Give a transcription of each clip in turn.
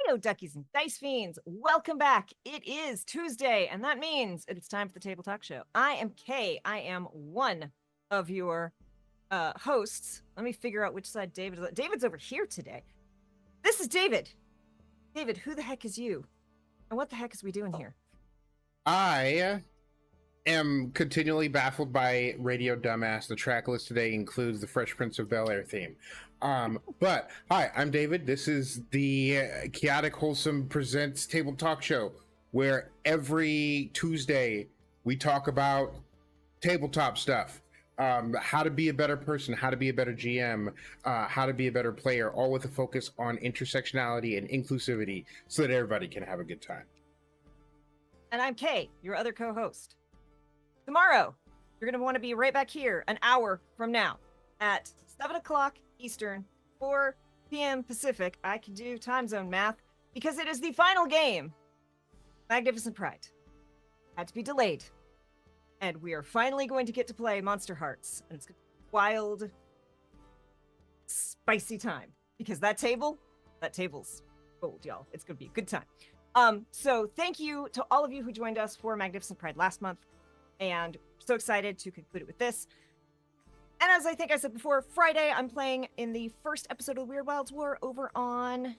Hello, duckies and dice fiends. Welcome back. It is Tuesday, and that means it's time for the Table Talk Show. I am Kay. I am one of your hosts. Let me figure out which side David is. David's over here today. This is David. David, who the heck is you? And what the heck is we doing here? I am continually baffled by Radio Dumbass. The track list today includes the Fresh Prince of Bel-Air theme. But hi, I'm David. This is the Chaotic Wholesome Presents Table Talk Show, where every Tuesday we talk about tabletop stuff. How to be a better person, how to be a better GM, how to be a better player, all with a focus on intersectionality and inclusivity so that everybody can have a good time. And I'm Kay, your other co-host. Tomorrow, you're going to want to be right back here an hour from now at 7 o'clock Eastern, 4 p.m. Pacific. I can do time zone math because it is the final game. Magnificent Pride. Had to be delayed. And we are finally going to get to play Monster Hearts. And it's going to be a wild, spicy time. Because that table's gold, y'all. It's going to be a good time. So thank you to all of you who joined us for Magnificent Pride last month. And so excited to conclude it with this. And as I think I said before, Friday, I'm playing in the first episode of Weird Wilds War over on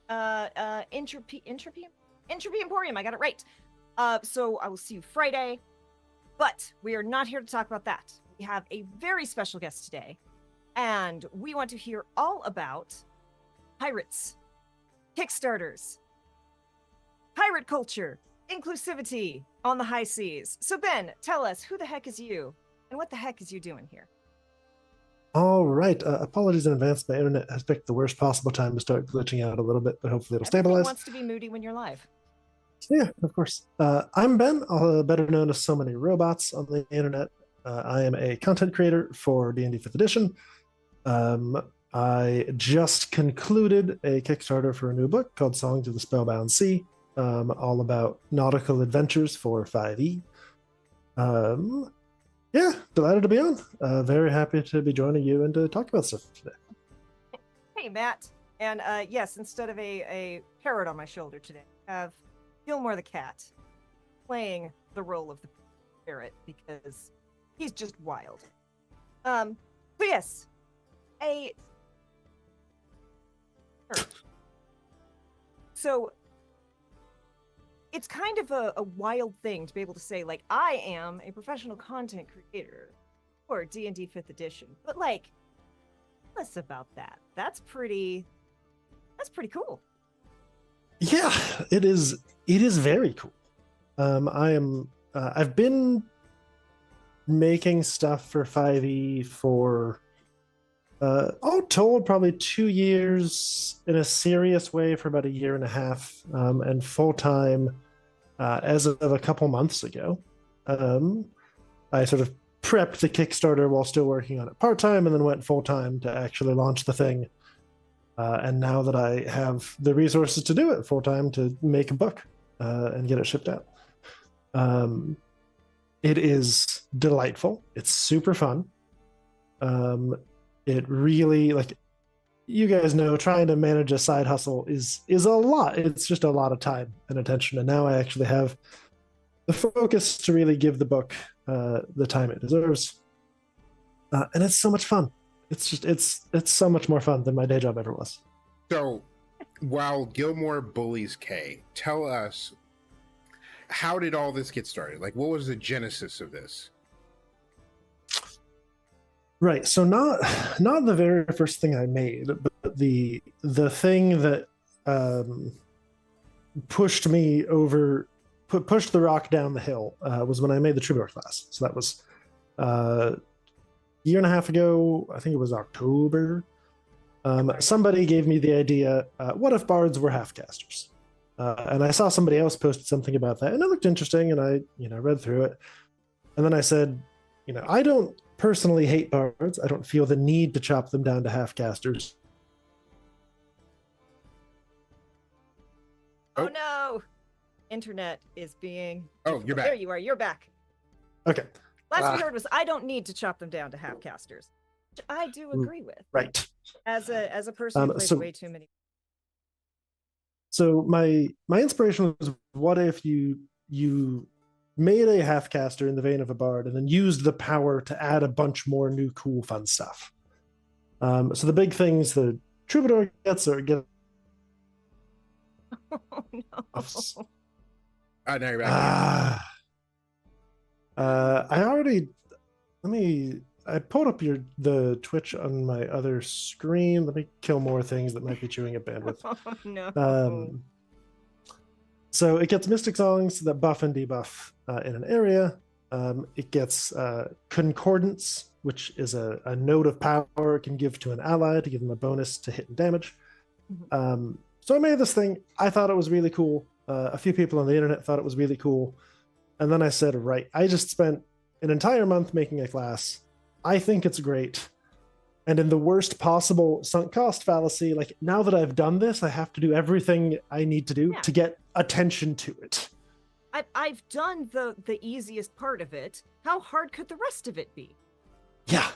Entropy Emporium. I got it right. So I will see you Friday. But we are not here to talk about that. we have a very special guest today, and we want to hear all about pirates, Kickstarters, pirate culture, inclusivity on the high seas. So Ben, tell us, who the heck is you, and what the heck is you doing here? All right. Apologies in advance. My internet has picked the worst possible time to start glitching out a little bit, but hopefully it'll Everything stabilize. wants to be moody when you're live. Yeah, of course. I'm Ben, better known as So Many Robots on the internet. I am a content creator for D&D 5th Edition. I just concluded a Kickstarter for a new book called Songs of the Spellbound Sea, all about nautical adventures for 5e. Yeah, delighted to be on. Very happy to be joining you and to talk about stuff today. Hey, Matt. And yes, instead of a parrot on my shoulder today, I have Gilmore the cat playing the role of the parrot because he's just wild. So yes, so it's kind of a wild thing to be able to say, like, I am a professional content creator for D&D 5th Edition, but like, tell us about that. That's pretty cool. Yeah, it is very cool. I've been making stuff for 5e for all told probably 2 years, in a serious way for about 1.5 years, and full-time as of a couple months ago. I sort of prepped the Kickstarter while still working on it part-time, and then went full-time to actually launch the thing. And now that I have the resources to do it full-time, to make a book and get it shipped out. It is delightful. It's super fun. It really, like, you guys know, trying to manage a side hustle is a lot. It's just a lot of time and attention. And now I actually have the focus to really give the book the time it deserves. And it's so much fun. It's so much more fun than my day job ever was. So while Gilmore bullies Kay, tell us, how did all this get started? Like, what was the genesis of this? Right. So not the very first thing I made, but the thing that pushed me over, pushed the rock down the hill was when I made the Troubadour class. So that was 1.5 years ago. I think it was October. Somebody gave me the idea, what if bards were half-casters? And I saw somebody else posted something about that, and it looked interesting, and I read through it. And then I said, I don't personally hate bards. I don't feel the need to chop them down to half-casters. Oh no! Internet is being... Oh, you're back. There you are. You're back. Okay. Last we heard was, I don't need to chop them down to half-casters. Which I do agree with. Right. As a person who plays way too many. So my inspiration was, what if you made a half-caster in the vein of a bard and then used the power to add a bunch more new cool fun stuff. So the big things the Troubadour gets are get. Oh no. Now you're back. I pulled up the Twitch on my other screen. Let me kill more things that might be chewing at bandwidth. Oh no. So it gets Mystic Songs that buff and debuff in an area. It gets Concordance, which is a node of power it can give to an ally to give them a bonus to hit and damage. So I made this thing. I thought it was really cool. A few people on the internet thought it was really cool. And then I said, right, I just spent an entire month making a class. I think it's great. And in the worst possible sunk cost fallacy, like, now that I've done this, I have to do everything I need to do to get attention to it. I've done the easiest part of it. How hard could the rest of it be? Yeah.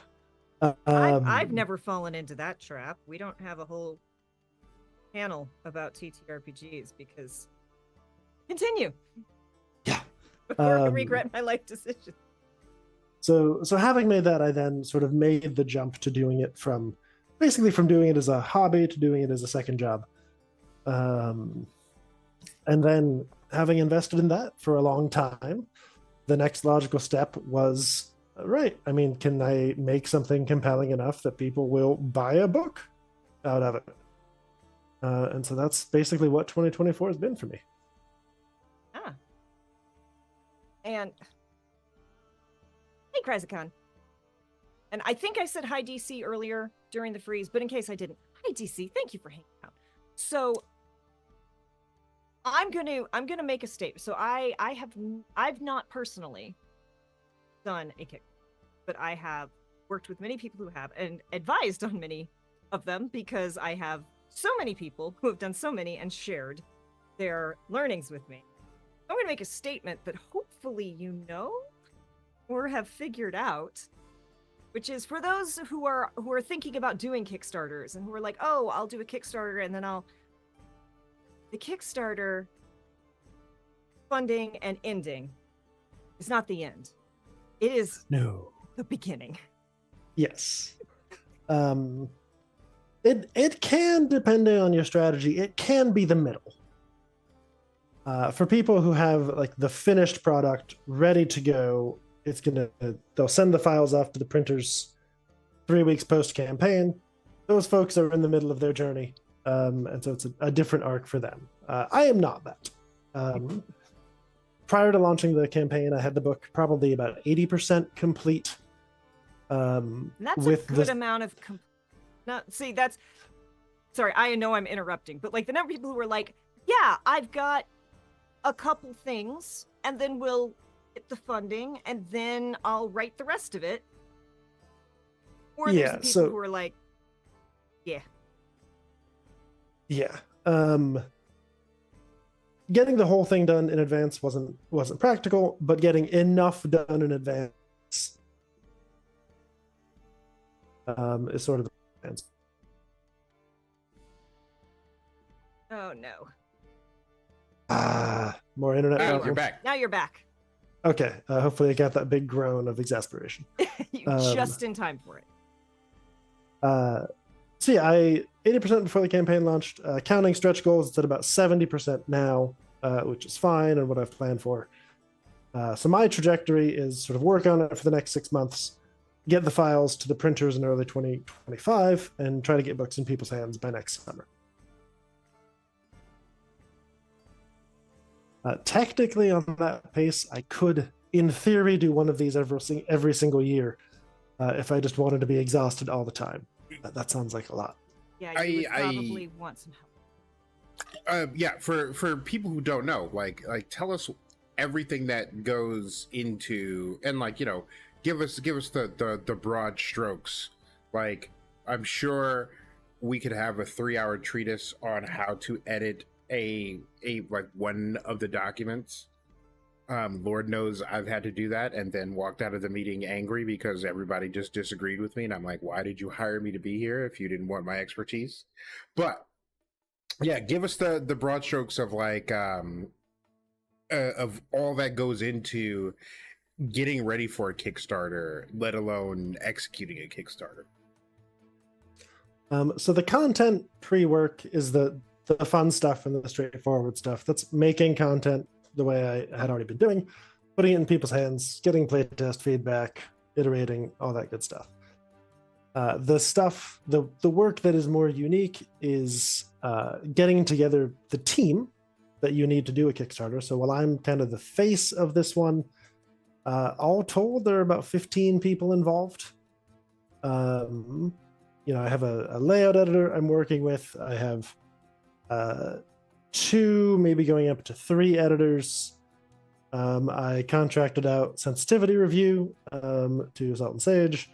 I've never fallen into that trap. We don't have a whole panel about TTRPGs because... Continue. Yeah. Before I regret my life decision. So having made that, I then sort of made the jump to doing it from doing it as a hobby to doing it as a second job. And then having invested in that for a long time, the next logical step was Right. I mean, can I make something compelling enough that people will buy a book out of it? And so that's basically what 2024 has been for me. Ah. And hey, Krazakhan. And I think I said hi DC earlier during the freeze, but in case I didn't, hi DC, thank you for hanging out. So I'm gonna make a statement. So I've not personally done a kick, but I have worked with many people who have and advised on many of them because I have so many people who have done so many and shared their learnings with me. I'm gonna make a statement that hopefully you know or have figured out, which is for those who are thinking about doing Kickstarters and who are like, oh, I'll do a Kickstarter and then the Kickstarter funding and ending is not the end. It is No. the beginning. Yes. It can, depending on your strategy, it can be the middle. For people who have like the finished product ready to go, they'll send the files off to the printers 3 weeks post campaign. Those folks are in the middle of their journey, and so it's a different arc for them. I am not that. Prior to launching the campaign, I had the book probably about 80% complete. That's with a good amount of. Sorry, I know I'm interrupting, but like the number of people who were like, "Yeah, I've got a couple things, and then we'll get the funding, and then I'll write the rest of it." Or there's the people who are like, "Yeah, yeah." Getting the whole thing done in advance wasn't practical, but getting enough done in advance is sort of the plans. Oh no. More internet. Oh, you're back. Now you're back. Okay. Hopefully I got that big groan of exasperation. Just in time for it. So yeah, I 80% before the campaign launched. Counting stretch goals, it's at about 70% now, which is fine and what I've planned for. So my trajectory is sort of work on it for the next 6 months, get the files to the printers in early 2025, and try to get books in people's hands by next summer. Technically, on that pace, I could, in theory, do one of these every single year if I just wanted to be exhausted all the time. That sounds like a lot. Yeah, you would probably want some help. Yeah, for people who don't know, like tell us everything that goes into, and like, you know, give us the broad strokes. Like, I'm sure we could have a 3-hour treatise on how to edit a like one of the documents. Lord knows I've had to do that and then walked out of the meeting angry because everybody just disagreed with me, and I'm like, why did you hire me to be here if you didn't want my expertise? But yeah, give us the broad strokes of like of all that goes into getting ready for a Kickstarter, let alone executing a Kickstarter. So the content pre-work is the fun stuff and the straightforward stuff. That's making content the way I had already been doing, putting it in people's hands, getting playtest feedback, iterating, all that good stuff. The work that is more unique is getting together the team that you need to do a Kickstarter. So while I'm kind of the face of this one, all told, there are about 15 people involved. You know, I have a layout editor I'm working with. I have 2, maybe going up to 3 editors. I contracted out sensitivity review to Salt and Sage.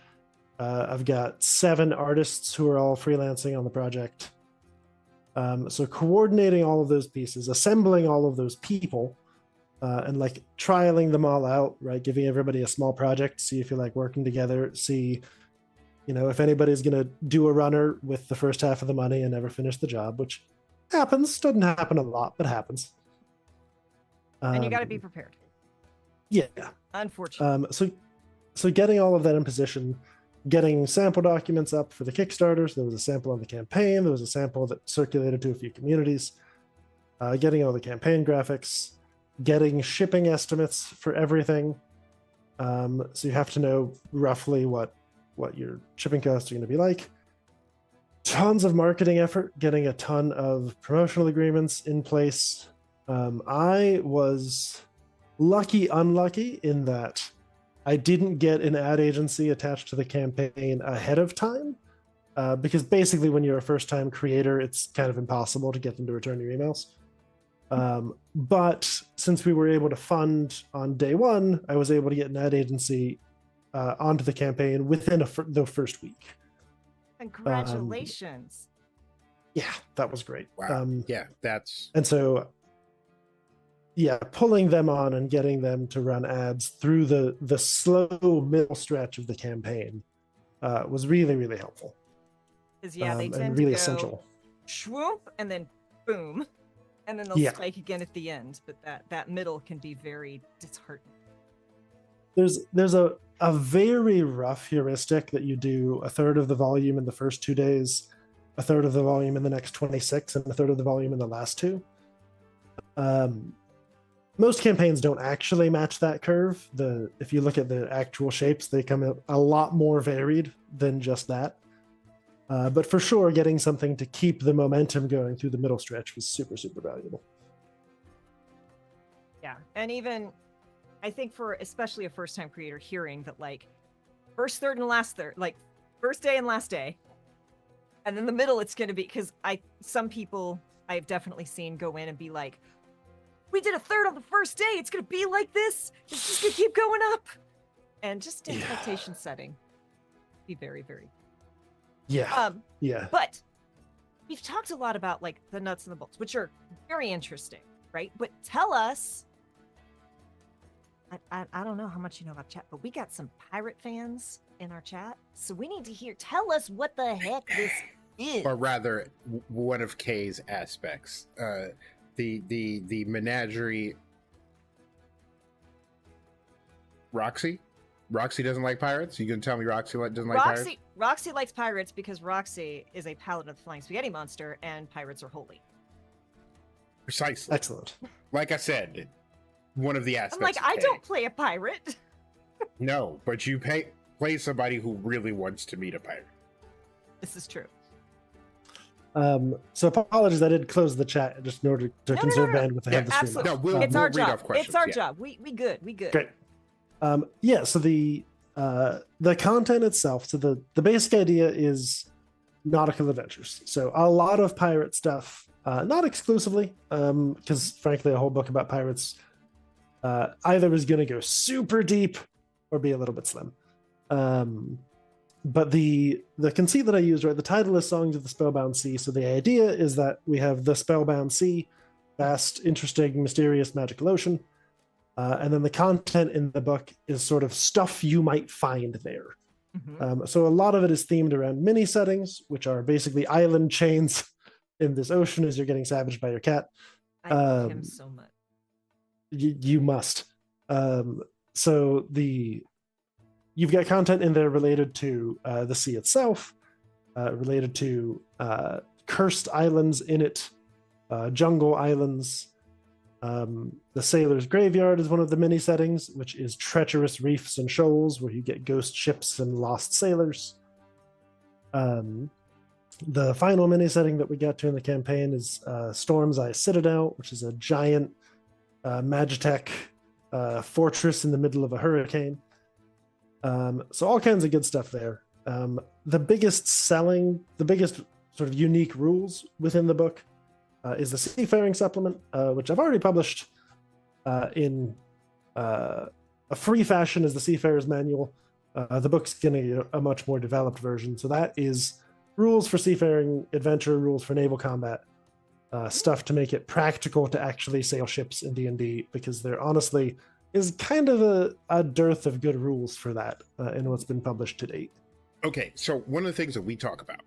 I've got 7 artists who are all freelancing on the project. So coordinating all of those pieces, assembling all of those people, and like trialing them all out, right? Giving everybody a small project, see if you like working together, see, you know, if anybody's going to do a runner with the first half of the money and never finish the job, which happens. Doesn't happen a lot, but happens. And you got to be prepared. Yeah. Unfortunately. So getting all of that in position, getting sample documents up for the Kickstarters. There was a sample on the campaign. There was a sample that circulated to a few communities. Getting all the campaign graphics, getting shipping estimates for everything. So you have to know roughly what your shipping costs are going to be like. Tons of marketing effort, getting a ton of promotional agreements in place. I was unlucky in that I didn't get an ad agency attached to the campaign ahead of time, because basically when you're a first-time creator, it's kind of impossible to get them to return your emails. But since we were able to fund on day one, I was able to get an ad agency onto the campaign within the first week. Congratulations. Yeah, that was great. Wow. Yeah, that's... And so, yeah, pulling them on and getting them to run ads through the slow middle stretch of the campaign was really, really helpful. Because they tend and really to go essential. Shwoop, and then boom, and then they'll spike again at the end. But that middle can be very disheartening. There's a very rough heuristic that you do a third of the volume in the first 2 days, a third of the volume in the next 26, and a third of the volume in the last 2. Most campaigns don't actually match that curve. If you look at the actual shapes, they come out a lot more varied than just that. But for sure, getting something to keep the momentum going through the middle stretch was super, super valuable. Yeah, and even I think for especially a first-time creator, hearing that like first third and last third, like first day and last day, and then the middle, it's going to be, because some people I've definitely seen go in and be like, we did a third on the first day, it's going to be like this, it's just going to keep going up, and just expectation setting be very, very yeah. But we've talked a lot about like the nuts and the bolts, which are very interesting, right? But tell us, I don't know how much you know about chat, but we got some pirate fans in our chat, so we need to tell us what the heck this is. Or rather, one of Kay's aspects, the menagerie. Roxy doesn't like pirates. You gonna tell me Roxy doesn't like pirates? Roxy likes pirates because Roxy is a paladin of the flying spaghetti monster, and pirates are holy. Precisely. Excellent. Like I said, one of the aspects. I'm like, I don't play a pirate. No, but you play somebody who really wants to meet a pirate. This is true. So apologies, I did close the chat just in order to conserve bandwidth ahead of the stream. Absolutely. No, we'll it's our read job. off questions. It's our job. We good. Great. So the content itself, so the basic idea is nautical adventures. So a lot of pirate stuff, not exclusively, because frankly, a whole book about pirates either is going to go super deep or be a little bit slim. But the conceit that I used, right, the title is Songs of the Spellbound Sea. So the idea is that we have the Spellbound Sea, vast, interesting, mysterious, magical ocean. And then the content in the book is sort of stuff you might find there. Mm-hmm. So a lot of it is themed around mini settings, which are basically island chains in this ocean as you're getting savaged by your cat. I love him so much. You must. So you've got content in there related to the sea itself, related to cursed islands in it, jungle islands. The Sailor's Graveyard is one of the mini settings, which is treacherous reefs and shoals where you get ghost ships and lost sailors. The final mini setting that we got to in the campaign is Storm's Eye Citadel, which is a giant Magitech fortress in the middle of a hurricane. So all kinds of good stuff there. The biggest sort of unique rules within the book is the Seafaring Supplement, which I've already published in a free fashion as the Seafarer's Manual. The book's going to get a much more developed version. So that is rules for seafaring adventure, rules for naval combat, stuff to make it practical to actually sail ships in D&D, because there honestly is kind of a dearth of good rules for that in what's been published to date. Okay, so one of the things that we talk about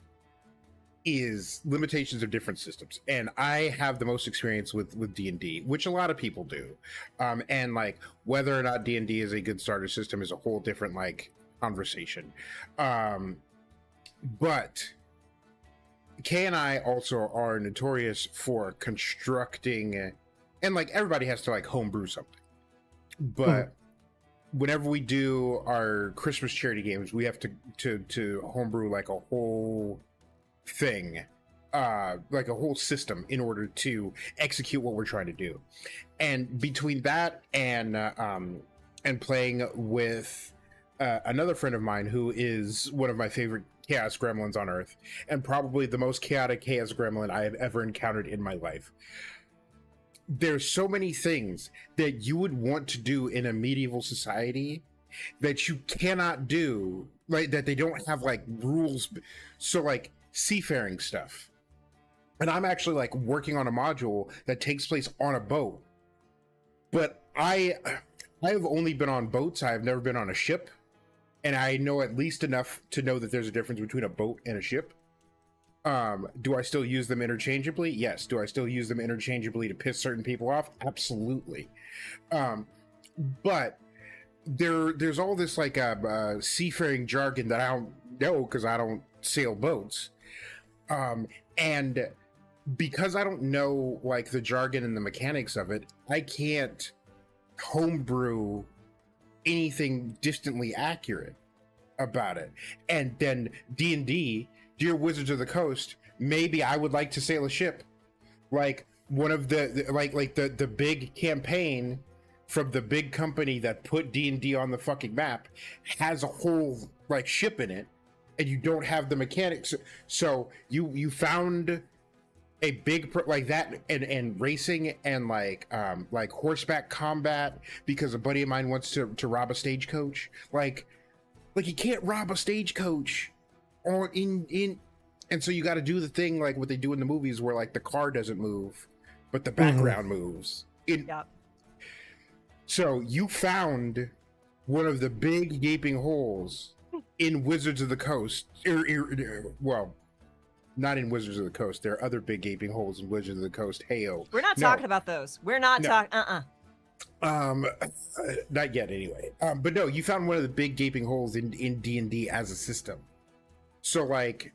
is limitations of different systems, and I have the most experience with D&D, which a lot of people do, and like whether or not D&D is a good starter system is a whole different like conversation, but Kay and I also are notorious for constructing, and like everybody has to like homebrew something, but whenever we do our Christmas charity games, we have to homebrew like a whole thing, like a whole system in order to execute what we're trying to do. And between that and playing with another friend of mine who is one of my favorite chaos gremlins on earth, and probably the most chaotic chaos gremlin I have ever encountered in my life. There's so many things that you would want to do in a medieval society that you cannot do, like that they don't have like rules. So like seafaring stuff. And I'm actually like working on a module that takes place on a boat. But I have only been on boats. I have never been on a ship. And I know at least enough to know that there's a difference between a boat and a ship. Do I still use them interchangeably? Yes. Do I still use them interchangeably to piss certain people off? Absolutely. But there's all this like seafaring jargon that I don't know because I don't sail boats. And because I don't know like the jargon and the mechanics of it, I can't homebrew anything distantly accurate about it. And then D&D, Dear Wizards of the Coast, maybe I would like to sail a ship. Like one of the big campaign from the big company that put D&D on the fucking map has a whole like ship in it, and you don't have the mechanics. So you found a big like that and racing and like horseback combat because a buddy of mine wants to rob a stagecoach. Like you can't rob a stagecoach or in and so you got to do the thing like what they do in the movies where like the car doesn't move but the background moves. Yep. So you found one of the big gaping holes in Wizards of the Coast. Well, not in Wizards of the Coast. There are other big gaping holes in Wizards of the Coast. Heyo. We're not talking about those. We're not talking. Not yet, anyway. But no, you found one of the big gaping holes in D&D as a system. So, like,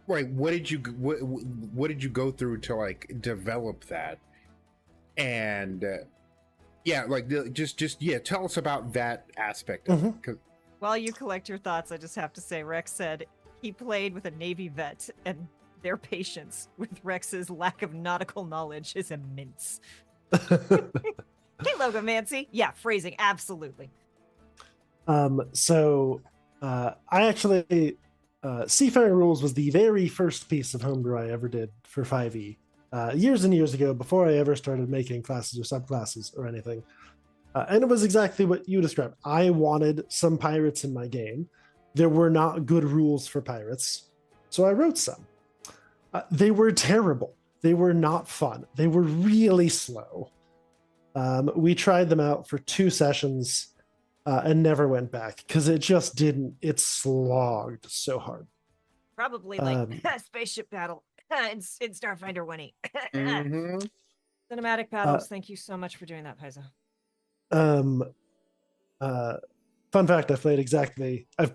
what did you go through to like develop that? And tell us about that aspect of it. 'Cause while you collect your thoughts, I just have to say, Rex said he played with a Navy vet, and their patience with Rex's lack of nautical knowledge is immense. Hey, Logomancy. Yeah, phrasing, absolutely. So I actually Seafaring Rules was the very first piece of homebrew I ever did for 5e. Years and years ago, before I ever started making classes or subclasses or anything. And it was exactly what you described. I wanted some pirates in my game. There were not good rules for pirates, so I wrote some. They were terrible. They were not fun. They were really slow. We tried them out for 2 sessions and never went back because it just didn't. It slogged so hard. Probably like Spaceship Battle in Starfinder 1E. mm-hmm. Cinematic battles. Thank you so much for doing that, Paizo. Fun fact, I've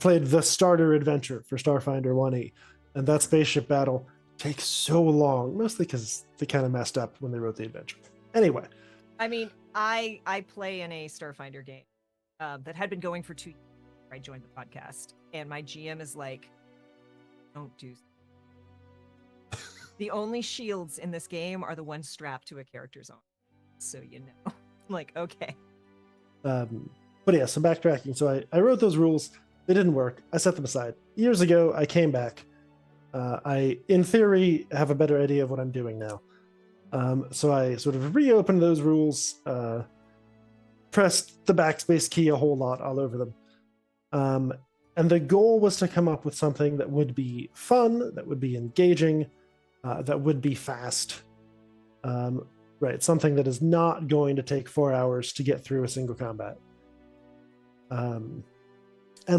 played the starter adventure for Starfinder 1E, and that Spaceship Battle takes so long, mostly because they kind of messed up when they wrote the adventure. Anyway. I mean, I play in a Starfinder game that had been going for 2 years before I joined the podcast, and my GM is like, don't do the only shields in this game are the ones strapped to a character's arm. So you know. I'm like, okay. But yeah, some backtracking. So I wrote those rules. They didn't work. I set them aside. Years ago, I came back. I, in theory, have a better idea of what I'm doing now. So I sort of reopened those rules, pressed the backspace key a whole lot all over them. And the goal was to come up with something that would be fun, that would be engaging, that would be fast. Right, something that is not going to take 4 hours to get through a single combat. And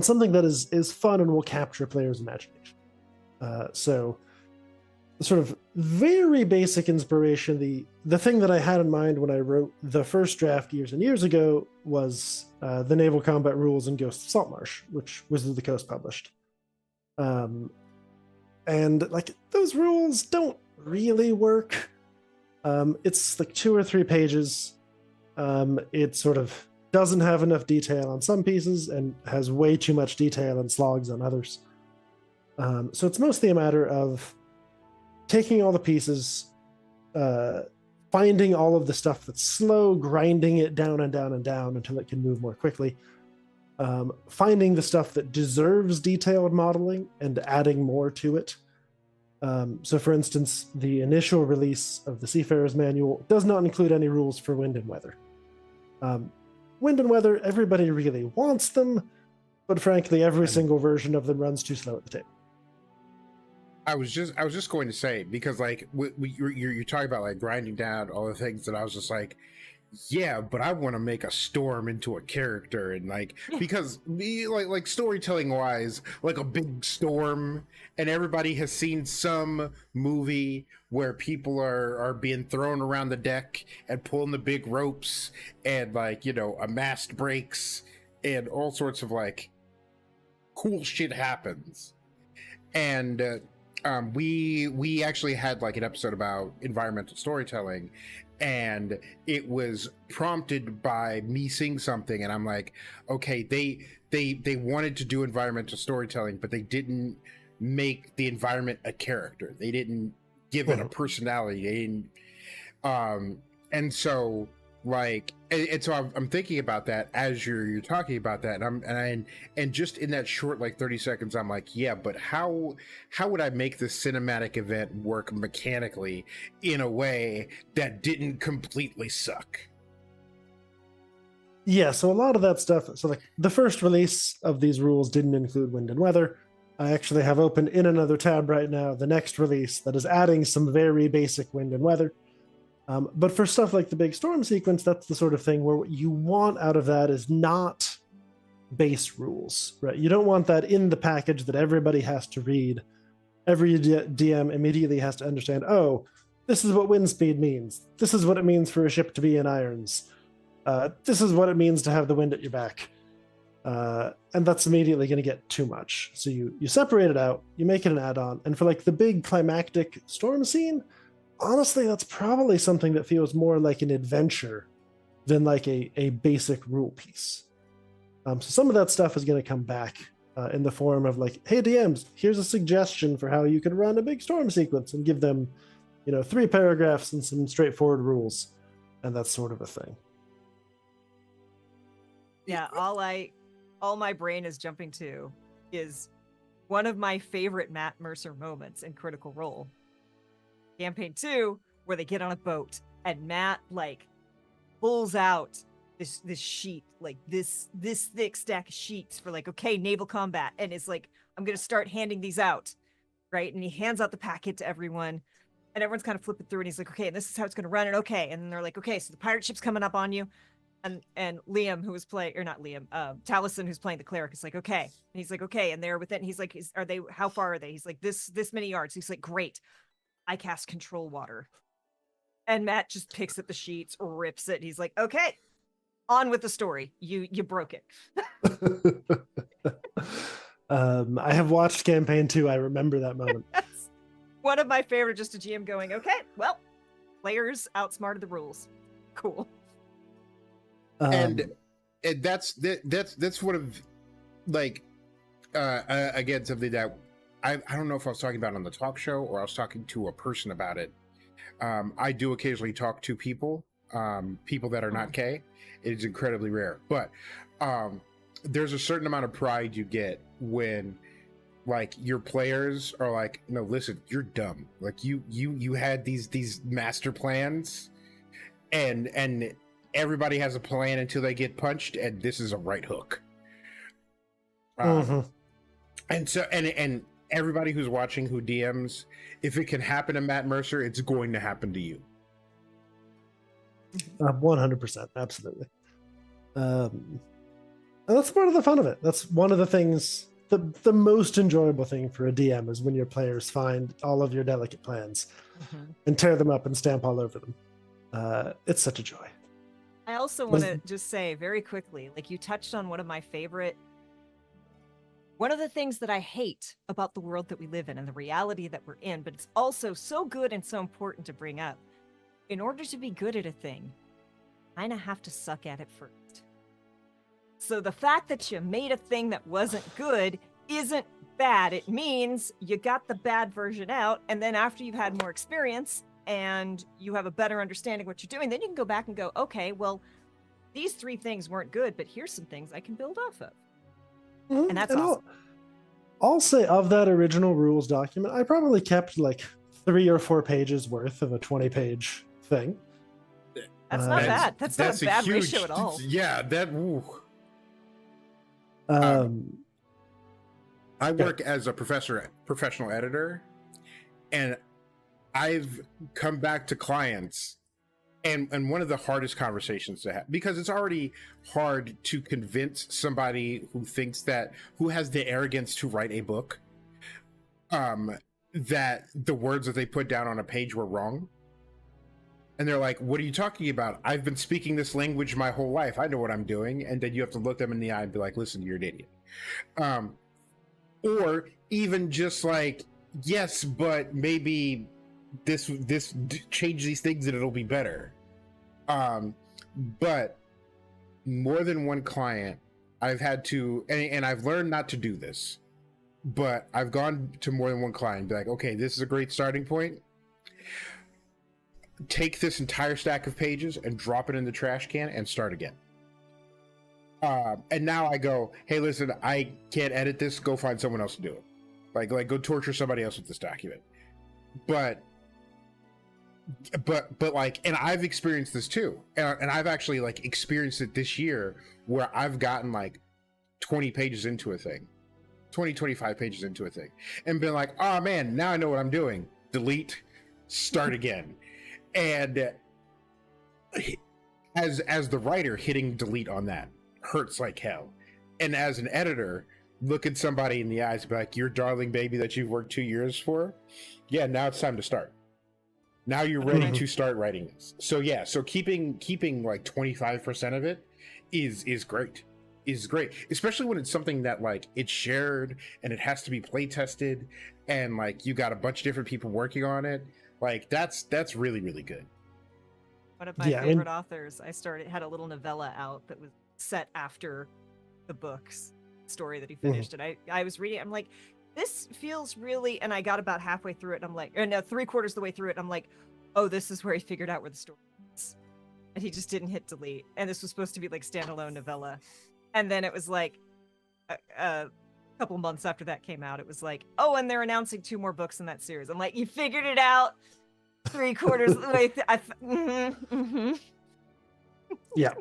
something that is fun and will capture players' imagination. So sort of very basic inspiration, the thing that I had in mind when I wrote the first draft years and years ago was the Naval Combat Rules in Ghost of Saltmarsh, which Wizards of the Coast published. And like those rules don't really work. It's like 2 or 3 pages. It sort of doesn't have enough detail on some pieces and has way too much detail and slogs on others. So it's mostly a matter of taking all the pieces, finding all of the stuff that's slow, grinding it down and down and down until it can move more quickly, finding the stuff that deserves detailed modeling and adding more to it. So for instance, the initial release of the Seafarer's Manual does not include any rules for wind and weather. Wind and weather, everybody really wants them, but frankly, every single version of them runs too slow at the table. I was just going to say, because like you're talking about like grinding down all the things that I was just like, yeah, but I want to make a storm into a character, and like because like storytelling wise, like a big storm, and everybody has seen some movie where people are being thrown around the deck and pulling the big ropes, and like, you know, a mast breaks and all sorts of like cool shit happens. And we actually had like an episode about environmental storytelling, and it was prompted by me seeing something, and I'm like, okay, they wanted to do environmental storytelling, but they didn't make the environment a character. They didn't give it a personality. They didn't, and so like, and so I'm thinking about that as you're talking about that, and just in that short like 30 seconds, I'm like, yeah, but how would I make this cinematic event work mechanically in a way that didn't completely suck? Yeah, so a lot of that stuff, so like the first release of these rules didn't include wind and weather. I actually have open in another tab right now the next release that is adding some very basic wind and weather. But for stuff like the big storm sequence, that's the sort of thing where what you want out of that is not base rules, right? You don't want that in the package that everybody has to read. Every DM immediately has to understand, oh, this is what wind speed means. This is what it means for a ship to be in irons. This is what it means to have the wind at your back. And that's immediately going to get too much. So you separate it out, you make it an add-on. And for like the big climactic storm scene, honestly, that's probably something that feels more like an adventure than like a basic rule piece. So some of that stuff is going to come back in the form of like, hey, DMs, here's a suggestion for how you could run a big storm sequence, and give them, 3 paragraphs and some straightforward rules. And that's sort of a thing. Yeah, all my brain is jumping to is one of my favorite Matt Mercer moments in Critical Role. Campaign 2, where they get on a boat and Matt like pulls out this sheet, like this thick stack of sheets for like, okay, naval combat, and it's like, I'm gonna start handing these out, right? And he hands out the packet to everyone, and everyone's kind of flipping through, and he's like, okay, and this is how it's gonna run, and okay, and they're like, okay, so the pirate ship's coming up on you, and Liam, who was playing, or not Liam, Taliesin, who's playing the cleric, is like, okay, and he's like, okay, and they're within, he's like, are they, how far are they? He's like, this many yards. He's like, great. I cast control water. And Matt just picks up the sheets, rips it. He's like, okay, on with the story. You broke it. I have watched campaign 2. I remember that moment. That's one of my favorite, just a GM going, okay, well, players outsmarted the rules. Cool. And that's one of like again, something that I don't know if I was talking about on the talk show or I was talking to a person about it. I do occasionally talk to people that are not K. It is incredibly rare, but there's a certain amount of pride you get when like your players are like, no, listen, you're dumb. Like you had these master plans, and everybody has a plan until they get punched, and this is a right hook. And so and everybody who's watching who DMs, if it can happen to Matt Mercer, it's going to happen to you. 100%, absolutely. And that's part of the fun of it. That's one of the things, the most enjoyable thing for a DM is when your players find all of your delicate plans and tear them up and stamp all over them. It's such a joy. I also want to just say very quickly, like you touched on one of my favorite, one of the things that I hate about the world that we live in and the reality that we're in, but it's also so good and so important to bring up. In order to be good at a thing, you kind of have to suck at it first. So the fact that you made a thing that wasn't good isn't bad. It means you got the bad version out, and then after you've had more experience and you have a better understanding of what you're doing, then you can go back and go, okay, well, these 3 things weren't good, but here's some things I can build off of. And that's awesome. I'll say of that original rules document, I probably kept like 3 or 4 pages worth of a 20-page thing. That's not bad. That's not a bad ratio at all. Yeah, that. Ooh. I work as a professional editor, and I've come back to clients, and one of the hardest conversations to have, because it's already hard to convince somebody who has the arrogance to write a book, that the words that they put down on a page were wrong. And they're like, what are you talking about? I've been speaking this language my whole life. I know what I'm doing. And then you have to look them in the eye and be like, listen, you're an idiot. Or even just like, yes, but maybe this change these things and it'll be better. But more than one client, I've had to, and I've learned not to do this, but I've gone to more than one client and be like, okay, this is a great starting point. Take this entire stack of pages and drop it in the trash can and start again. And now I go, hey, listen, I can't edit this. Go find someone else to do it. Like go torture somebody else with this document. But like, and I've experienced this too. And I've actually like experienced it this year where I've gotten like 20 pages into a thing, 25 pages into a thing, and been like, oh man, now I know what I'm doing. Delete, start again. And as the writer, hitting delete on that hurts like hell. And as an editor, look at somebody in the eyes and be like, your darling baby that you've worked 2 years for, yeah, now it's time to start. Now you're ready to start writing this. So yeah, so keeping like 25% of it is great. Is great, especially when it's something that like it's shared and it has to be play tested, and like you got a bunch of different people working on it. Like that's really, really good. One of my favorite authors, had a little novella out that was set after the book's story that he finished. And I was reading it, I'm like, this feels really, and I got about halfway through it and I'm like, or no, 3/4 of the way through it, and I'm like, oh, this is where he figured out where the story is. And he just didn't hit delete. And this was supposed to be like standalone novella. And then it was like a couple months after that came out, it was like, oh, and they're announcing 2 more books in that series. I'm like, you figured it out 3/4 of the way. Yeah.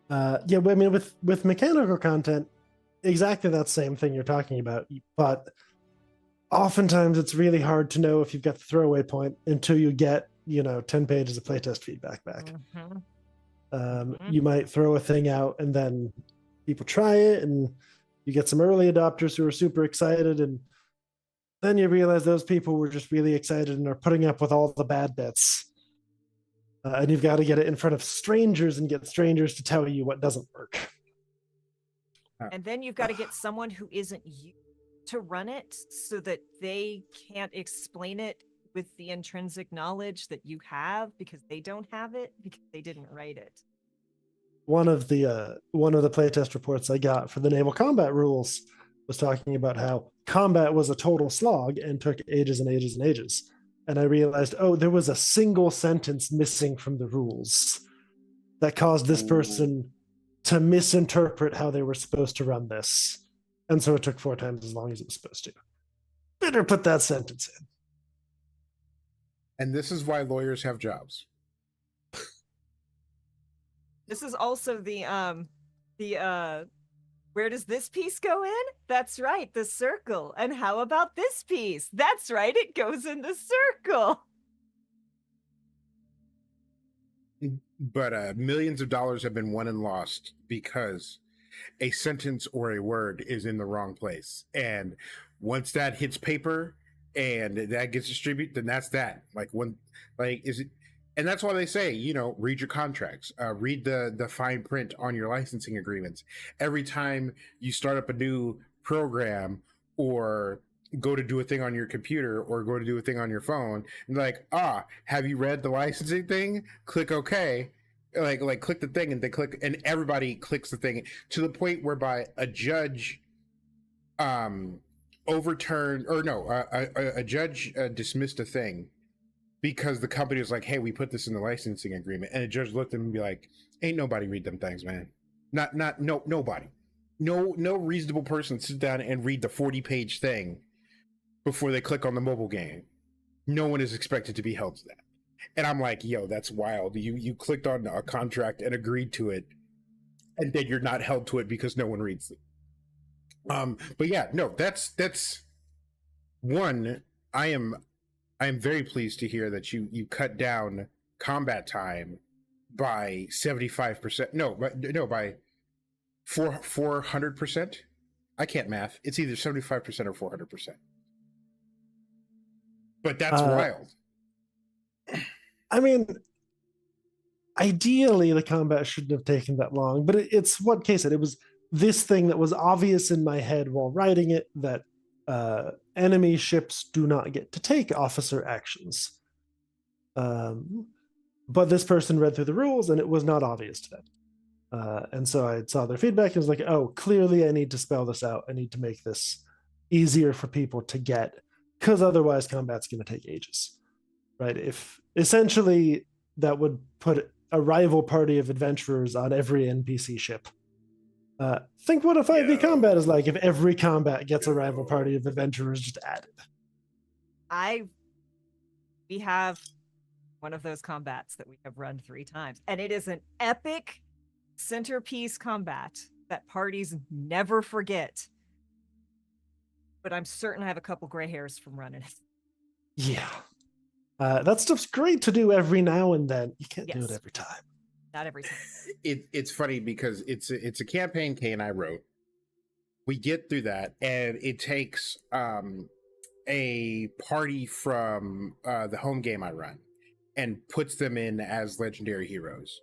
Yeah, I mean, with mechanical content, exactly that same thing you're talking about, but oftentimes it's really hard to know if you've got the throwaway point until you get 10 pages of playtest feedback back. You might throw a thing out and then people try it and you get some early adopters who are super excited, and then you realize those people were just really excited and are putting up with all the bad bits. And you've got to get it in front of strangers and get strangers to tell you what doesn't work. And then you've got to get someone who isn't you to run it so that they can't explain it with the intrinsic knowledge that you have, because they don't have it, because they didn't write it. One of the playtest reports I got for the naval combat rules was talking about how combat was a total slog and took ages and ages and ages. And I realized, oh, there was a single sentence missing from the rules that caused this person to misinterpret how they were supposed to run this. And so it took 4 times as long as it was supposed to. Better put that sentence in. And this is why lawyers have jobs. This is also the where does this piece go in? That's right, the circle. And how about this piece? That's right, it goes in the circle. But millions of dollars have been won and lost because a sentence or a word is in the wrong place. And once that hits paper and that gets distributed, then that's that. And that's why they say, read your contracts, read the fine print on your licensing agreements. Every time you start up a new program or go to do a thing on your computer or go to do a thing on your phone, and like, have you read the licensing thing? Click OK. like click the thing, and they click, and everybody clicks the thing to the point whereby a judge overturned, or no, a judge dismissed a thing because the company was like, hey, we put this in the licensing agreement, and the judge looked at him and be like, ain't nobody read them things, man. Nobody. No reasonable person sit down and read the 40-page thing before they click on the mobile game. No one is expected to be held to that. And I'm like, yo, that's wild. You clicked on a contract and agreed to it, and then you're not held to it because no one reads it. But yeah, no, that's one. I am very pleased to hear that you cut down combat time by 75%. No, by 400%. I can't math. It's either 75% or 400%. But that's wild. I mean, ideally the combat shouldn't have taken that long, but it's what Kay said. It was this thing that was obvious in my head while writing it, that enemy ships do not get to take officer actions. But this person read through the rules and it was not obvious to them. And so I saw their feedback and was like, oh, clearly I need to spell this out. I need to make this easier for people to get, because otherwise combat's going to take ages, right? If essentially that would put a rival party of adventurers on every NPC ship. Think what a 5e combat is like if every combat gets a rival party of adventurers just added. We have one of those combats that we have run 3 times, and it is an epic centerpiece combat that parties never forget. But I'm certain I have a couple gray hairs from running it. Yeah. That stuff's great to do every now and then. You can't do it every time. Not every time. It's funny because it's a campaign Kay and I wrote. We get through that, and it takes a party from the home game I run and puts them in as legendary heroes.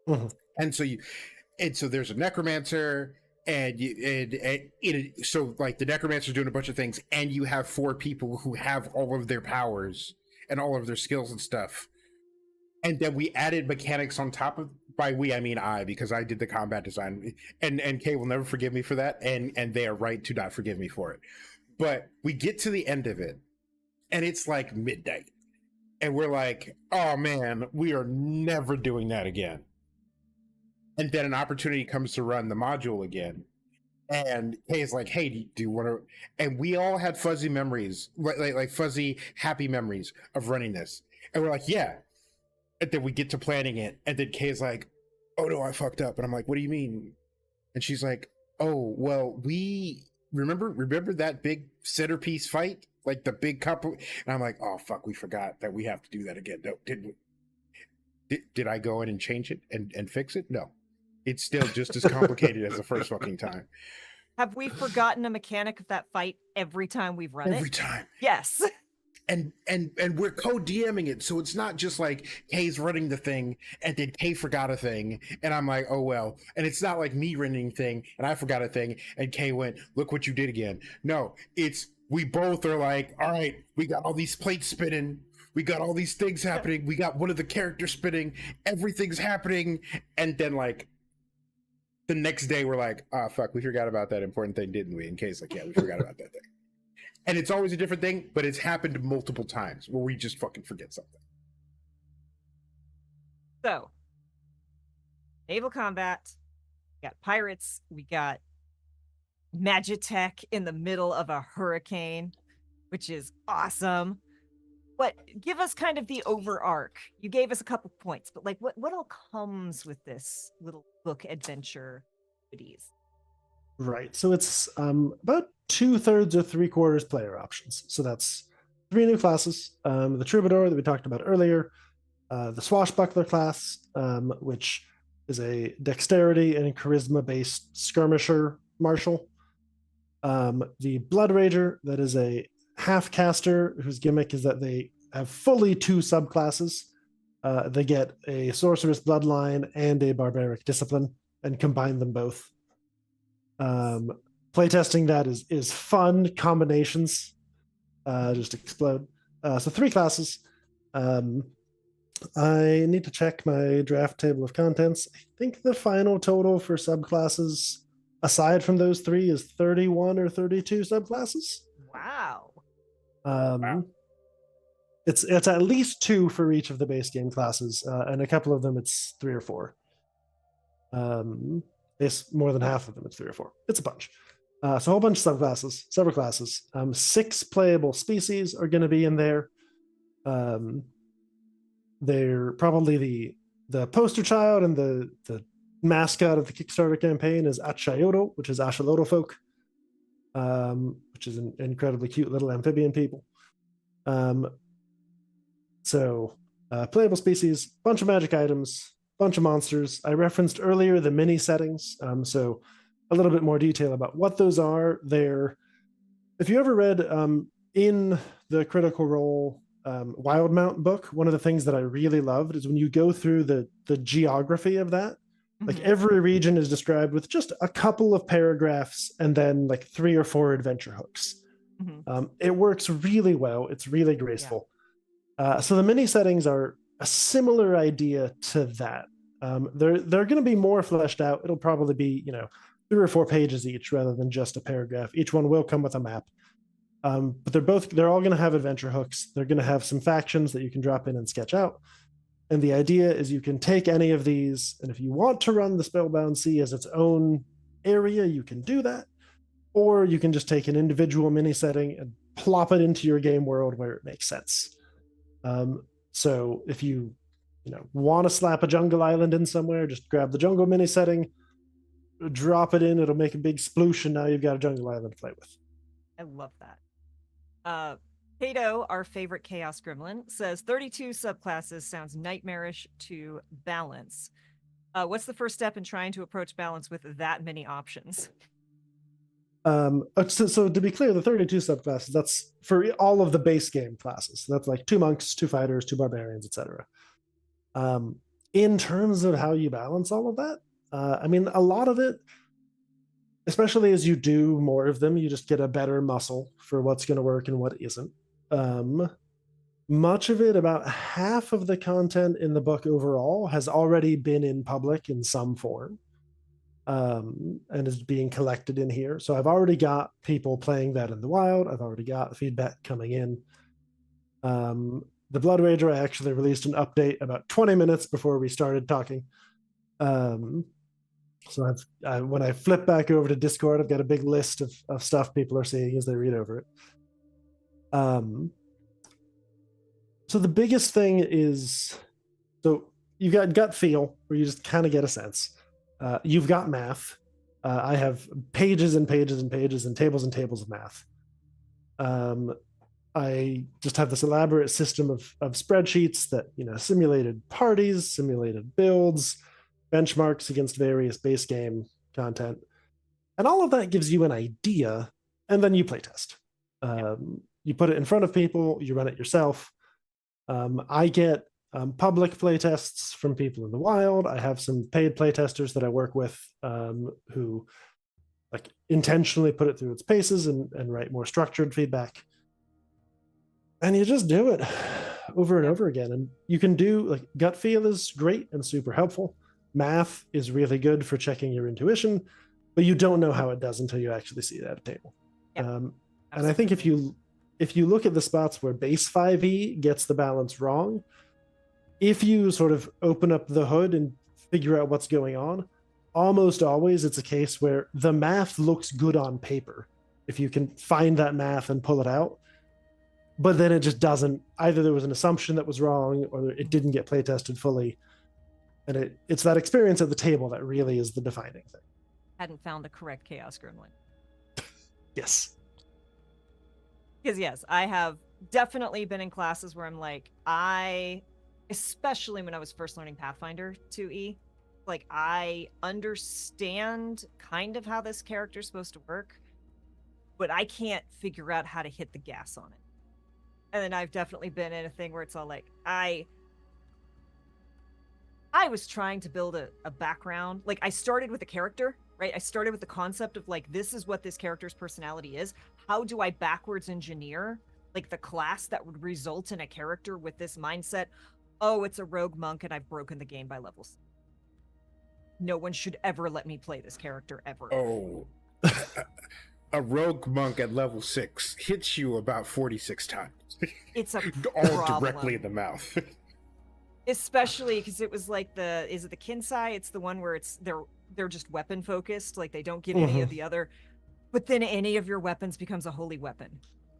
Mm-hmm. And so there's a necromancer, so like the necromancer's doing a bunch of things, and you have 4 people who have all of their powers and all of their skills and stuff. And then we added mechanics on top of, by we, I mean I, because I did the combat design, and Kay will never forgive me for that, and they are right to not forgive me for it. But we get to the end of it, and it's like midnight, and we're like, oh man, we are never doing that again. And then an opportunity comes to run the module again, and Kay is like, hey, do you want to? And we all had fuzzy memories, like fuzzy happy memories of running this, and we're like, yeah. And then we get to planning it, and then Kay's like, oh no, I fucked up. And I'm like, what do you mean? And she's like, oh, well, we remember that big centerpiece fight? Like the big couple? And I'm like, oh fuck, we forgot that we have to do that again. No, didn't we? Did I go in and change it and fix it? No. It's still just as complicated as the first fucking time. Have we forgotten a mechanic of that fight every time we've run it? Every time. Yes. And we're co-DMing it, so it's not just like Kay's running the thing and then Kay forgot a thing and I'm like, oh well. And it's not like me running a thing and I forgot a thing and Kay went, look what you did again. No, it's we both are like, all right, we got all these plates spinning, we got all these things happening, we got one of the characters spinning, everything's happening, and then like the next day we're like, ah, fuck, we forgot about that important thing, didn't we? And Kay's like, yeah, we forgot about that thing. And it's always a different thing, but it's happened multiple times where we just fucking forget something. So, naval combat, we got pirates, we got Magitech in the middle of a hurricane, which is awesome. But give us kind of the overarch. You gave us a couple points, but like what all comes with this little book adventure goodies? Right. So it's about 2/3 or 3/4 player options. So that's 3 new classes. The Troubadour that we talked about earlier, the Swashbuckler class, which is a dexterity and charisma-based skirmisher martial. The Blood Rager, that is a half-caster whose gimmick is that they have fully 2 subclasses. They get a Sorceress Bloodline and a Barbaric Discipline and combine them both. Playtesting that is fun. Combinations just explode. So 3 classes. I need to check my draft table of contents. I think the final total for subclasses, aside from those three, is 31 or 32 subclasses. Wow. Wow. It's at least 2 for each of the base game classes, and a couple of them it's 3 or 4. It's more than half of them. It's 3 or 4. It's a bunch. So a whole bunch of subclasses, several classes. 6 playable species are going to be in there. They're probably the poster child and the mascot of the Kickstarter campaign is Achayoto, which is Axolotl folk, which is an incredibly cute little amphibian people. So playable species, bunch of magic items, bunch of monsters. I referenced earlier the mini settings, so a little bit more detail about what those are. They're, if you ever read in the Critical Role Wildmount book, one of the things that I really loved is when you go through the geography of that, like every region is described with just a couple of paragraphs and then like 3 or 4 adventure hooks. It works really well. It's really graceful. So the mini settings are a similar idea to that. They're going to be more fleshed out. It'll probably be 3 or 4 pages each rather than just a paragraph. Each one will come with a map. But they're all going to have adventure hooks. They're going to have some factions that you can drop in and sketch out. And the idea is you can take any of these, and if you want to run the Spellbound Sea as its own area, you can do that. Or you can just take an individual mini setting and plop it into your game world where it makes sense. So if you want to slap a jungle island in somewhere, just grab the jungle mini setting, drop it in, it'll make a big sploosh, and now you've got a jungle island to play with. I love that. Kato, our favorite Chaos Gremlin, says 32 subclasses sounds nightmarish to balance. What's the first step in trying to approach balance with that many options? So to be clear, the 32 subclasses, that's for all of the base game classes. So that's like 2 monks, 2 fighters, 2 barbarians, etc. In terms of how you balance all of that, I mean, a lot of it, especially as you do more of them, you just get a better muscle for what's going to work and what isn't. Much of it, about half of the content in the book overall, has already been in public in some form, and is being collected in here. So I've already got people playing that in the wild. I've already got feedback coming in. The Blood Wager, I actually released an update about 20 minutes before we started talking. So when I flip back over to Discord, I've got a big list of stuff people are seeing as they read over it. So the biggest thing is, so you've got gut feel, where you just kind of get a sense. You've got math. I have pages and pages and pages and tables of math. I just have this elaborate system of spreadsheets that simulated parties, simulated builds, benchmarks against various base game content, and all of that gives you an idea, and then you playtest. You put it in front of people, you run it yourself. I get public playtests from people in the wild. I have some paid playtesters that I work with who like intentionally put it through its paces and write more structured feedback. And you just do it over and over again. And you can do, like, gut feel is great and super helpful. Math is really good for checking your intuition, but you don't know how it does until you actually see it at a table. And I think if you look at the spots where base 5e gets the balance wrong, if you sort of open up the hood and figure out what's going on, almost always it's a case where the math looks good on paper if you can find that math and pull it out, but then it just doesn't. Either there was an assumption that was wrong, or it didn't get play tested fully, and it's that experience at the table that really is the defining thing. Hadn't found the correct Chaos Gremlin. Yes. Because yes, I have definitely been in classes where I'm like, especially when I was first learning Pathfinder 2e, like, I understand kind of how this character's supposed to work, but I can't figure out how to hit the gas on it. And then I've definitely been in a thing where it's all like, I was trying to build a background. Like, I started with a character, right? I started with the concept of, like, this is what this character's personality is. How do I backwards engineer, like, the class that would result in a character with this mindset? oh, it's a rogue monk and I've broken the game by levels. No one should ever let me play this character ever. Oh. A rogue monk at level 6 hits you about 46 times. It's a all problem. directly in the mouth. Especially because it was like is it the Kinsai? It's the one where they're just weapon focused, like they don't get any of the other, but then any of your weapons becomes a holy weapon.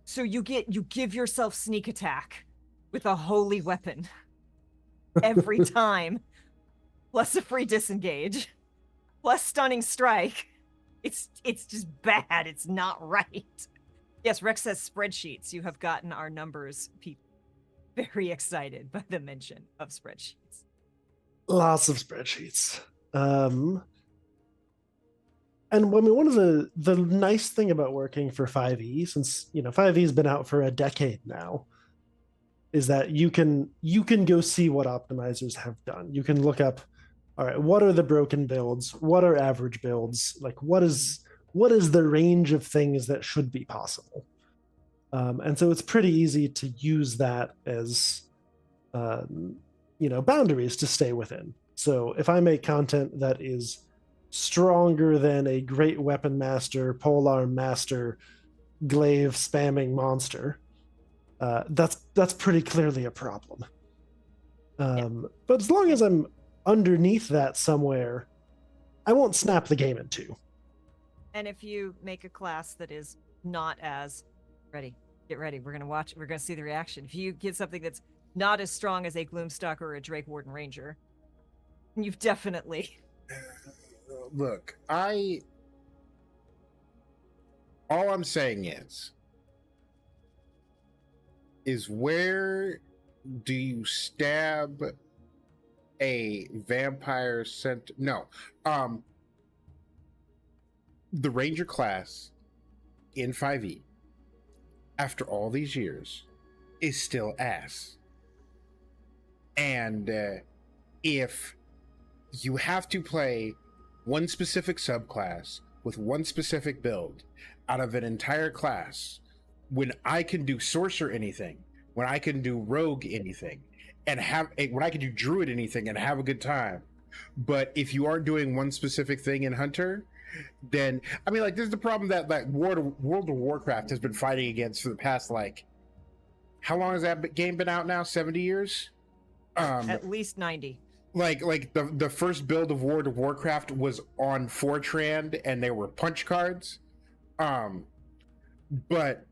So you give yourself sneak attack with a holy weapon every time, plus a free disengage, plus stunning strike. It's just bad. It's not right. Yes, Rex says spreadsheets. You have gotten our numbers people very excited by the mention of spreadsheets. Lots of spreadsheets. And I mean, one of the nice thing about working for 5e, since 5e's been out for a decade now, is that you can go see what optimizers have done. You can look up, all right, what are the broken builds? What are average builds? Like, what is the range of things that should be possible? And so it's pretty easy to use that as, boundaries to stay within. So if I make content that is stronger than a great weapon master, polearm master, glaive spamming monster, that's pretty clearly a problem. But as long as I'm underneath that somewhere, I won't snap the game in two. And if you make a class that is not as get ready, we're gonna see the reaction. If you get something that's not as strong as a Gloomstalker or a Drake Warden Ranger, you've definitely Look, all I'm saying is where do you stab a vampire the Ranger class in 5e after all these years is still ass. And if you have to play one specific subclass with one specific build out of an entire class, when I can do sorcerer anything, when I can do rogue anything, and when I can do druid anything and have a good time, but if you aren't doing one specific thing in hunter, then I mean, like, there's the problem that World of Warcraft has been fighting against for the past, like, how long has that game been out now? 70 years? At least 90. Like the first build of World of Warcraft was on Fortran and they were punch cards. But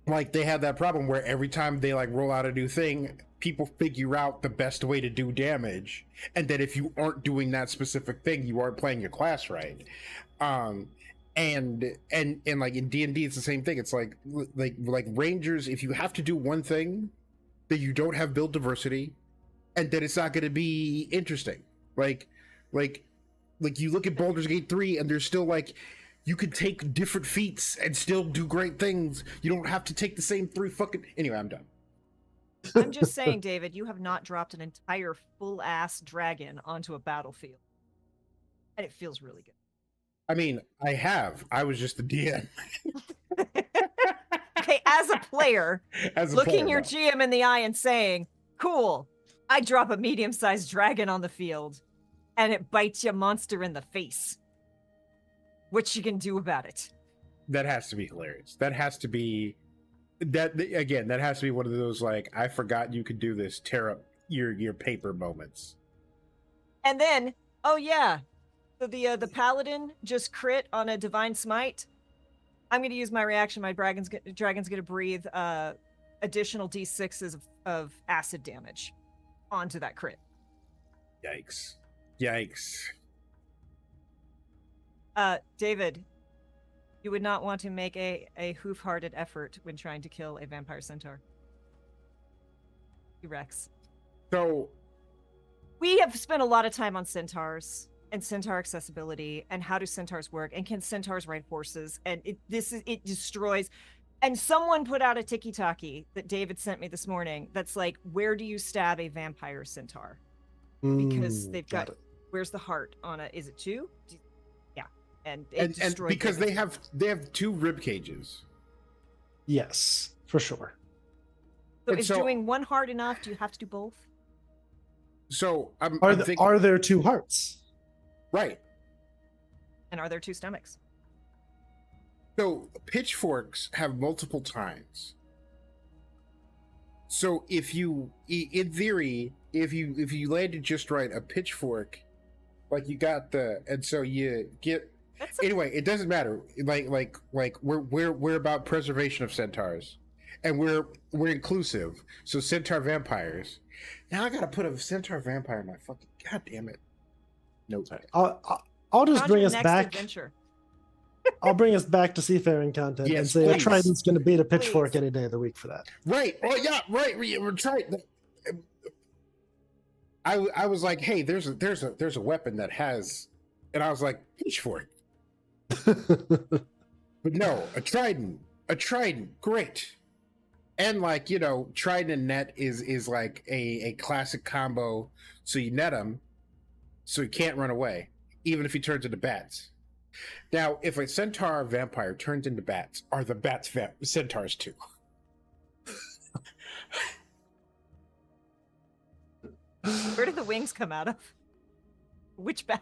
like they had that problem where every time they like roll out a new thing, people figure out the best way to do damage, and that if you aren't doing that specific thing, you aren't playing your class right. And like in D&D, it's the same thing. It's like Rangers, if you have to do one thing, that you don't have build diversity, and that it's not going to be interesting. Like you look at Baldur's Gate 3, and there's still like, you could take different feats and still do great things. You don't have to take the same 3 fucking... Anyway, I'm done. I'm just saying, David, you have not dropped an entire full-ass dragon onto a battlefield. And it feels really good. I mean, I have. I was just the DM. Okay, as a player, looking your GM in the eye and saying, cool, I drop a medium-sized dragon on the field, and it bites your monster in the face. What you can do about it? That has to be hilarious. That has to be that has to be one of those like, I forgot you could do this, tear up your paper moments. And then, oh yeah, so the paladin just crit on a divine smite. I'm going to use my reaction. My dragon's going to breathe additional d6s of acid damage onto that crit. Yikes. David, you would not want to make a hoof-hearted effort when trying to kill a vampire centaur. Rex. So, we have spent a lot of time on centaurs and centaur accessibility and how do centaurs work and can centaurs ride horses, and it destroys. And someone put out a tiki-taki that David sent me this morning that's like, where do you stab a vampire centaur? Because they've got where's the heart on a, is it 2? And because they have 2 rib cages. Yes, for sure. So is doing one hard enough? Do you have to do both? So I'm Are, thinking, are there two hearts? right. And are there two stomachs? So pitchforks have multiple tines. So if you, in theory, if you landed just right, a pitchfork, like you got and so you get. Anyway, it doesn't matter. Like we're about preservation of centaurs, and we're inclusive. So centaur vampires. Now I gotta put a centaur vampire in my fucking goddamn it. No. I'll just Found bring your us next back. adventure. I'll bring us back to seafaring content Yes, and say a please. trident's going to beat a pitchfork Please. any day of the week for that. Right. Oh yeah. Right. We're trying. I was like, hey, there's a weapon that has, and I was like, pitchfork. But no, a trident, great. And like, trident and net is like a classic combo. So you net him, so he can't run away, even if he turns into bats. Now, if a centaur vampire turns into bats, are the bats centaurs too? Where did the wings come out of? Which back?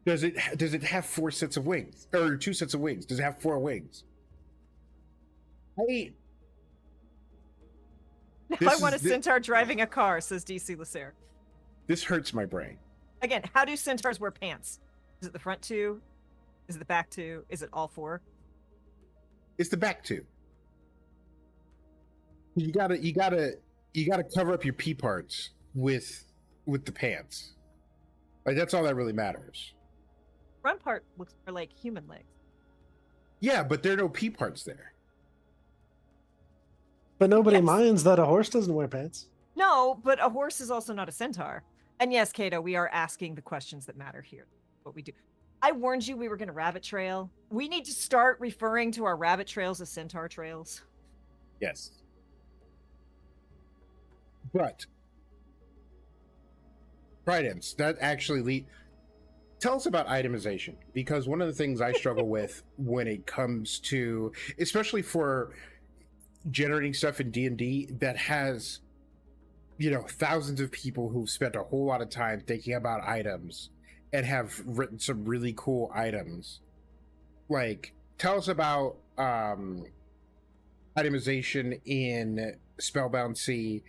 Does it have 4 sets of wings or 2 sets of wings? Does it have 4 wings? Hey, Now I want a centaur driving a car, says DC Lasser. this hurts my brain. Again, how do centaurs wear pants? Is it the front two? Is it the back two? Is it all 4? It's the back 2. You gotta cover up your pee parts with the pants. Like that's all that really matters. Front part looks more like human legs. Yeah, but there are no pee parts there. But nobody Yes. minds that a horse doesn't wear pants. No, but a horse is also not a centaur. And yes, Kato, we are asking the questions that matter here. What we do. I warned you we were going to rabbit trail. We need to start referring to our rabbit trails as centaur trails. Yes. But tridents, that actually tell us about itemization, because one of the things I struggle with when it comes to, especially for generating stuff in D&D that has, thousands of people who've spent a whole lot of time thinking about items and have written some really cool items. Like, tell us about itemization in Spellbound C.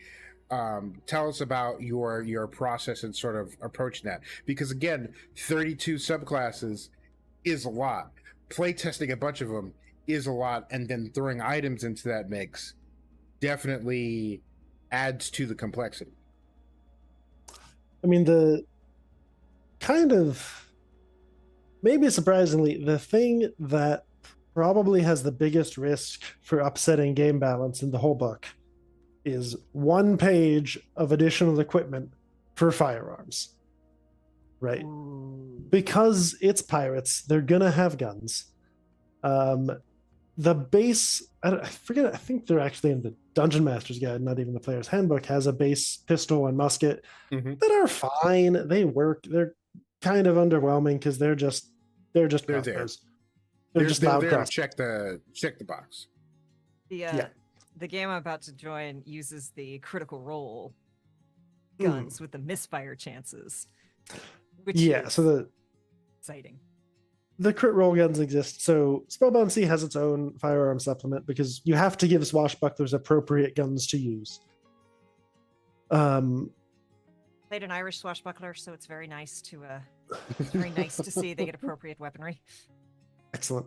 Tell us about your process and sort of approaching that, because again, 32 subclasses is a lot. Playtesting a bunch of them is a lot, and then throwing items into that mix definitely adds to the complexity. I mean, the kind of, maybe surprisingly, the thing that probably has the biggest risk for upsetting game balance in the whole book is 1 page of additional equipment for firearms. Right? Ooh. Because it's pirates, they're gonna have guns. The base, I forget, I think they're actually in the Dungeon Master's Guide, not even the Player's Handbook, has a base pistol and musket that are fine. They work. They're kind of underwhelming because they're just crossbows. They're just loud there to crossbows. check the box. The game I'm about to join uses the critical role guns with the misfire chances. Which is so exciting. the crit roll guns exist. So Spellbound C has its own firearm supplement because you have to give swashbucklers appropriate guns to use. Played an Irish swashbuckler, so it's very nice to see they get appropriate weaponry. Excellent.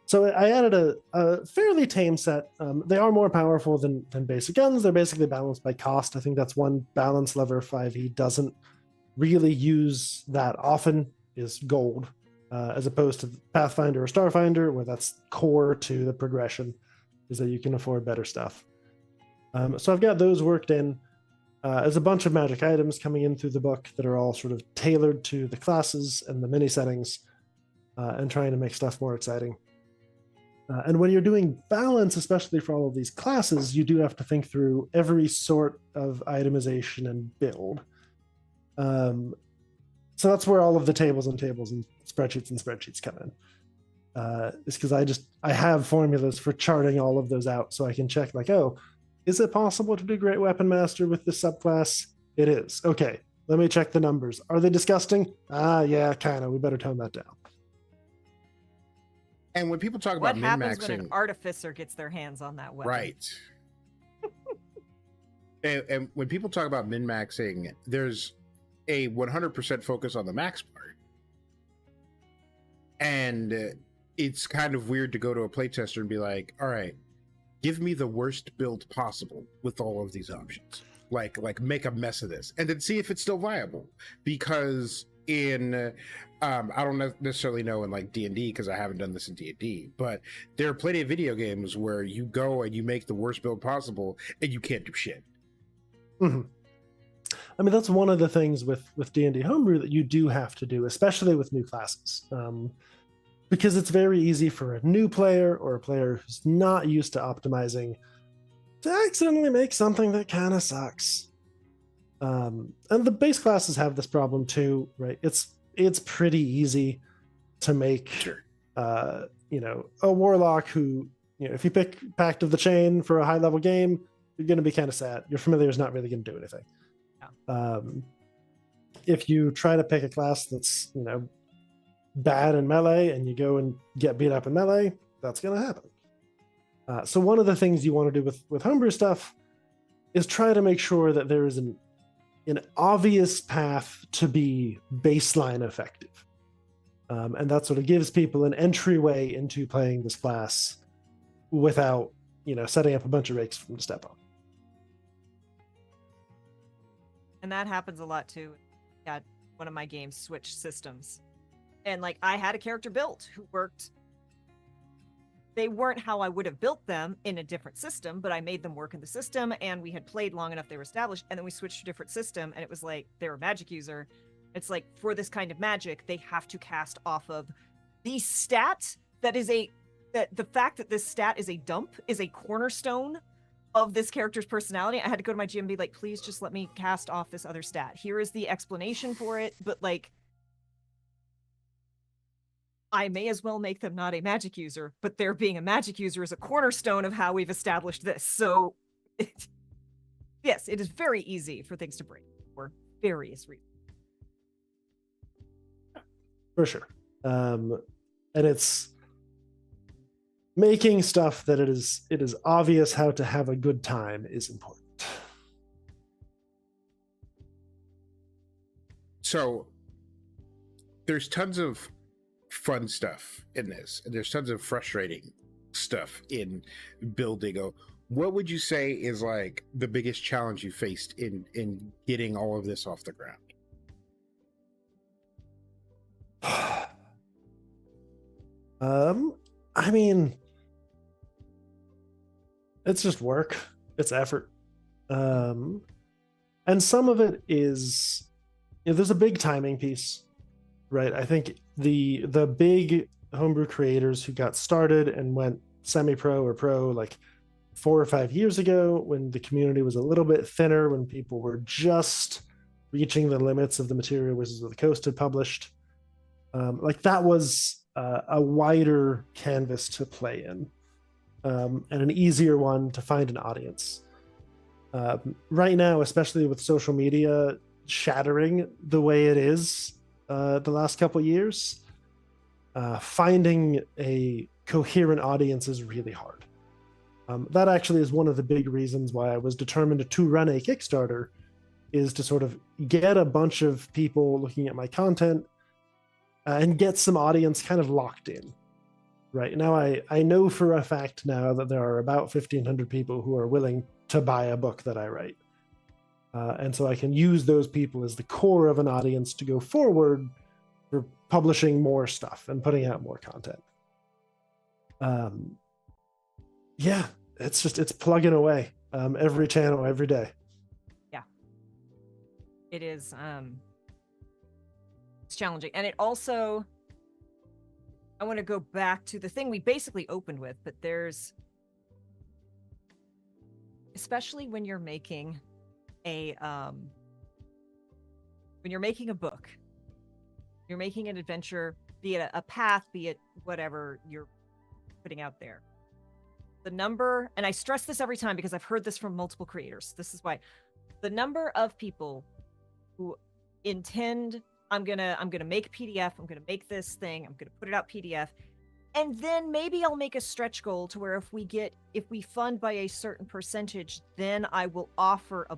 So I added a fairly tame set. They are more powerful than basic guns. They're basically balanced by cost. I think that's one balance lever 5e doesn't really use that often, is gold, as opposed to Pathfinder or Starfinder, where that's core to the progression, is that you can afford better stuff. So I've got those worked in. There's a bunch of magic items coming in through the book that are all sort of tailored to the classes and the mini settings, and trying to make stuff more exciting. And when you're doing balance, especially for all of these classes, you do have to think through every sort of itemization and build. So that's where all of the tables and spreadsheets come in. It's because I have formulas for charting all of those out, so I can check like, oh, Is it possible to do Great Weapon Master with this subclass? It is. Okay, let me check the numbers. Are they disgusting? Yeah, kind of. We better tone that down. And when people talk What about happens when an min-maxing, artificer gets their hands on that weapon? right? and when people talk about min-maxing, there's a 100% focus on the max part, and it's kind of weird to go to a playtester and be like, "All right, give me the worst build possible with all of these options. Like make a mess of this, and then see if it's still viable." Because in I don't necessarily know in like D&D, because I haven't done this in D&D, but there are plenty of video games where you go and you make the worst build possible and you can't do shit. Mm-hmm. I mean, that's one of the things with D&D homebrew that you do have to do, especially with new classes, because it's very easy for a new player or a player who's not used to optimizing to accidentally make something that kind of sucks. And the base classes have this problem too, right? It's pretty easy to make, Sure. A warlock who, if you pick Pact of the Chain for a high level game, you're going to be kind of sad. Your familiar is not really going to do anything. Yeah. If you try to pick a class that's, bad in melee and you go and get beat up in melee, that's going to happen. So one of the things you want to do with homebrew stuff is try to make sure that there is an obvious path to be baseline effective. And that sort of gives people an entryway into playing this class without, setting up a bunch of rakes from the step on. And that happens a lot too. Got one of my games switch systems. And I had a character built who worked. They weren't how I would have built them in a different system, but I made them work in the system, and we had played long enough, they were established, and then we switched to a different system, and it was like, they were a magic user. It's like, for this kind of magic, they have to cast off of the stat that is the fact that this stat is a dump is a cornerstone of this character's personality. I had to go to my GM and be like, please just let me cast off this other stat. Here is the explanation for it, but I may as well make them not a magic user, but their being a magic user is a cornerstone of how we've established this. So, yes, it is very easy for things to break for various reasons. For sure. And it's making stuff that it is obvious how to have a good time is important. So there's tons of fun stuff in this, and there's tons of frustrating stuff in building. What would you say is the biggest challenge you faced in getting all of this off the ground? I mean, it's just work, it's effort, and some of it is, there's a big timing piece, right? I think the big homebrew creators who got started and went semi-pro or pro 4 or 5 years ago, when the community was a little bit thinner, when people were just reaching the limits of the material Wizards of the Coast had published, that was a wider canvas to play in, and an easier one to find an audience. Right now, especially with social media shattering the way it is the last couple years, finding a coherent audience is really hard. That actually is one of the big reasons why I was determined to run a Kickstarter, is to sort of get a bunch of people looking at my content and get some audience kind of locked in. Right now, I know for a fact now that there are about 1,500 people who are willing to buy a book that I write. And so I can use those people as the core of an audience to go forward for publishing more stuff and putting out more content. Yeah, it's plugging away every channel, every day. Yeah. It is, it's challenging. And it also, I want to go back to the thing we basically opened with, but there's, especially when you're making a book, you're making an adventure, be it a path, be it whatever you're putting out there. the number, and I stress this every time because I've heard this from multiple creators. This is why the number of people who intend I'm gonna make PDF, I'm gonna make this thing, I'm gonna put it out PDF, and then maybe I'll make a stretch goal to where if we fund by a certain percentage, then I will offer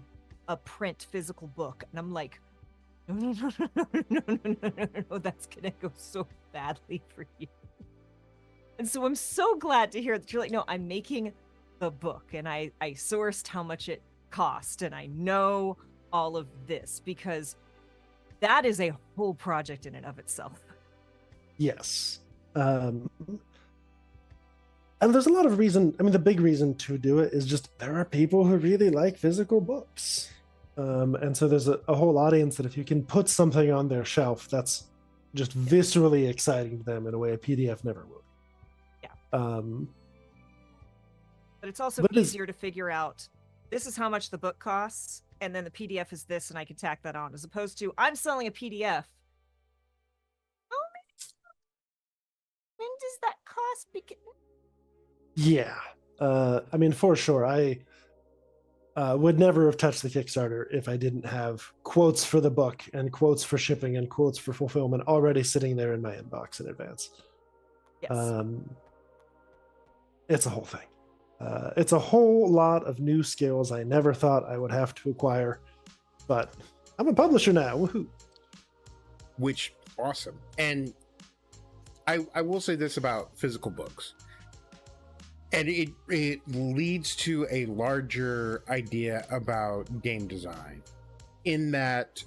a print physical book. And I'm like, no, no, that's gonna go so badly for you. And so I'm so glad to hear that you're like, no, I'm making the book, and I sourced how much it cost, and I know all of this, because that is a whole project in and of itself. Yes. And there's a lot of reason. I mean, the big reason to do it is just there are people who really like physical books. And so there's a whole audience that if you can put something on their shelf, that's just viscerally exciting to them in a way a PDF never would. Yeah. But it's also easier to figure out, this is how much the book costs, and then the PDF is this, and I can tack that on, as opposed to I'm selling a PDF. Oh, when does that cost begin? Yeah. I mean, for sure. I would never have touched the Kickstarter if I didn't have quotes for the book and quotes for shipping and quotes for fulfillment already sitting there in my inbox in advance. Yes. It's a whole thing. It's a whole lot of new skills I never thought I would have to acquire, but I'm a publisher now. Woohoo! Which awesome. And I will say this about physical books, and it leads to a larger idea about game design, in that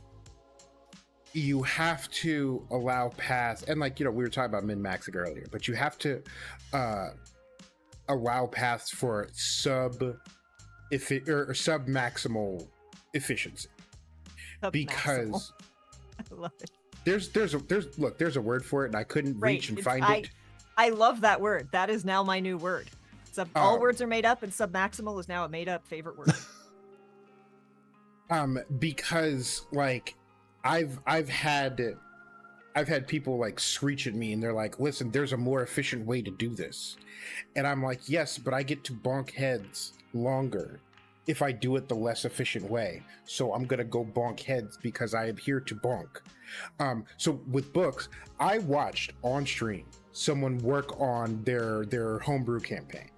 you have to allow paths, and like, we were talking about min-maxing earlier, but you have to allow paths for sub-maximal efficiency. Because I love it. There's a word for it, and I couldn't reach and find it. I love that word. That is now my new word. All words are made up, and sub-maximal is now a made-up favorite word. Because like I've had people like screech at me, and they're like, listen, there's a more efficient way to do this. And I'm like, yes, but I get to bonk heads longer if I do it the less efficient way. So I'm going to go bonk heads because I am here to bonk. So with books, I watched on stream someone work on their homebrew campaign.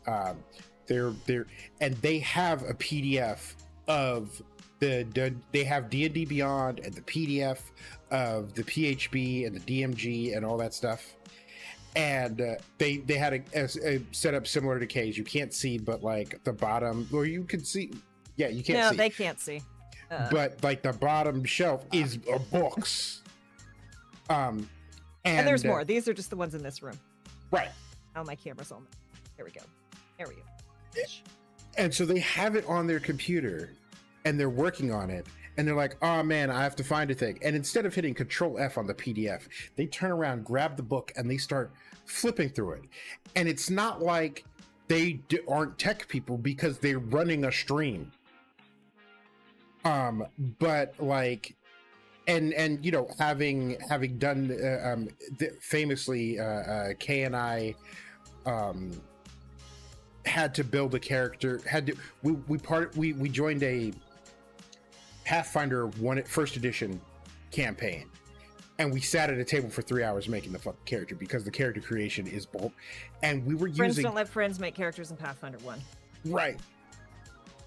And they have a PDF of they have D&D Beyond and the PDF of the PHB and the DMG and all that stuff. And they had a setup similar to K's. You can't see, but like the bottom, or you can see. Yeah, you can't see. No, they can't see. But like the bottom shelf is books. And there's more. These are just the ones in this room. Right. Oh, my camera's on. There we go. And so they have it on their computer, and they're working on it, and they're like, oh man, I have to find a thing. And instead of hitting Control F on the PDF, they turn around, grab the book, and they start flipping through it. And it's not like they aren't tech people, because they're running a stream. But like, and having done famously, Kay and I had to build a character. We joined a Pathfinder first edition campaign, and we sat at a table for 3 hours making the fucking character, because the character creation is bulk. And we were friends don't let friends make characters in Pathfinder 1. Right.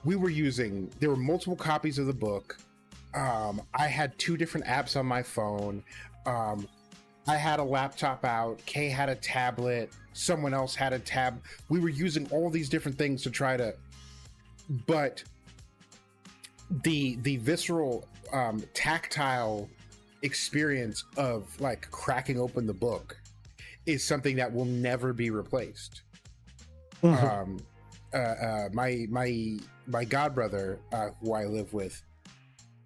There were multiple copies of the book. I had 2 different apps on my phone. I had a laptop out. Kay had a tablet. Someone else had a tab. We were using all these different things to try to, but the visceral, tactile experience of like cracking open the book is something that will never be replaced. Mm-hmm. My godbrother, who I live with,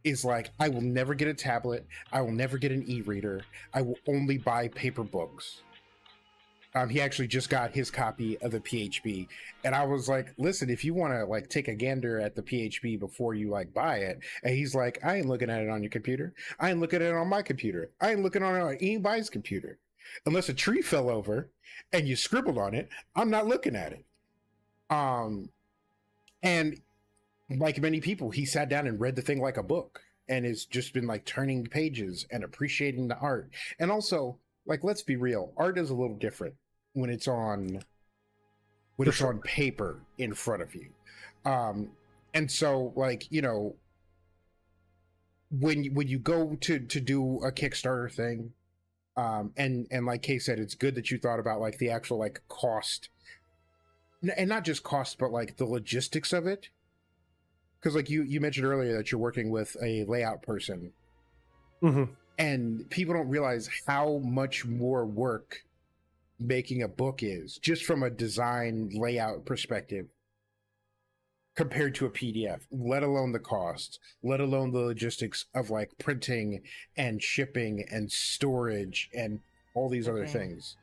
is like, I will never get a tablet. I will never get an e-reader. I will only buy paper books. He actually just got his copy of the PHB, and I was like, listen, if you want to like take a gander at the PHB before you like buy it. And he's like, I ain't looking at it on your computer. I ain't looking at it on my computer. I ain't looking on it on anybody's computer. Unless a tree fell over and you scribbled on it, I'm not looking at it. Um, and like many people, he sat down and read the thing like a book, and has just been like turning pages and appreciating the art. And also, like, let's be real, art is a little different when it's on For sure. paper in front of you. And so, like, you know, when you go to do a Kickstarter thing, and like Kay said, it's good that you thought about like the actual like cost, and not just cost, but like the logistics of it. Because like you mentioned earlier that you're working with a layout person, Mm-hmm. and people don't realize how much more work making a book is, just from a design layout perspective, compared to a PDF, let alone the cost, let alone the logistics of like printing and shipping and storage and all these other Shipping. things.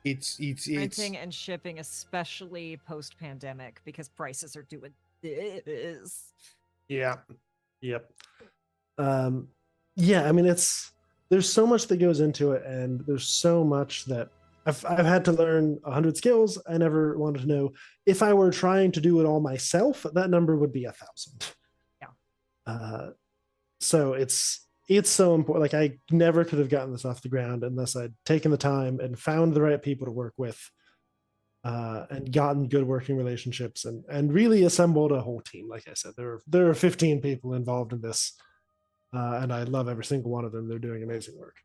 It's Printing and shipping, especially post-pandemic, because prices are doing this. Yeah. Yep. Yeah, I mean, there's so much that goes into it, and there's so much that I've had to learn 100 skills. I never wanted to know. If I were trying to do it all myself, that number would be 1,000. Yeah. So it's so important. Like, I never could have gotten this off the ground unless I'd taken the time and found the right people to work with, and gotten good working relationships, and really assembled a whole team. Like I said, there are 15 people involved in this, and I love every single one of them. They're doing amazing work.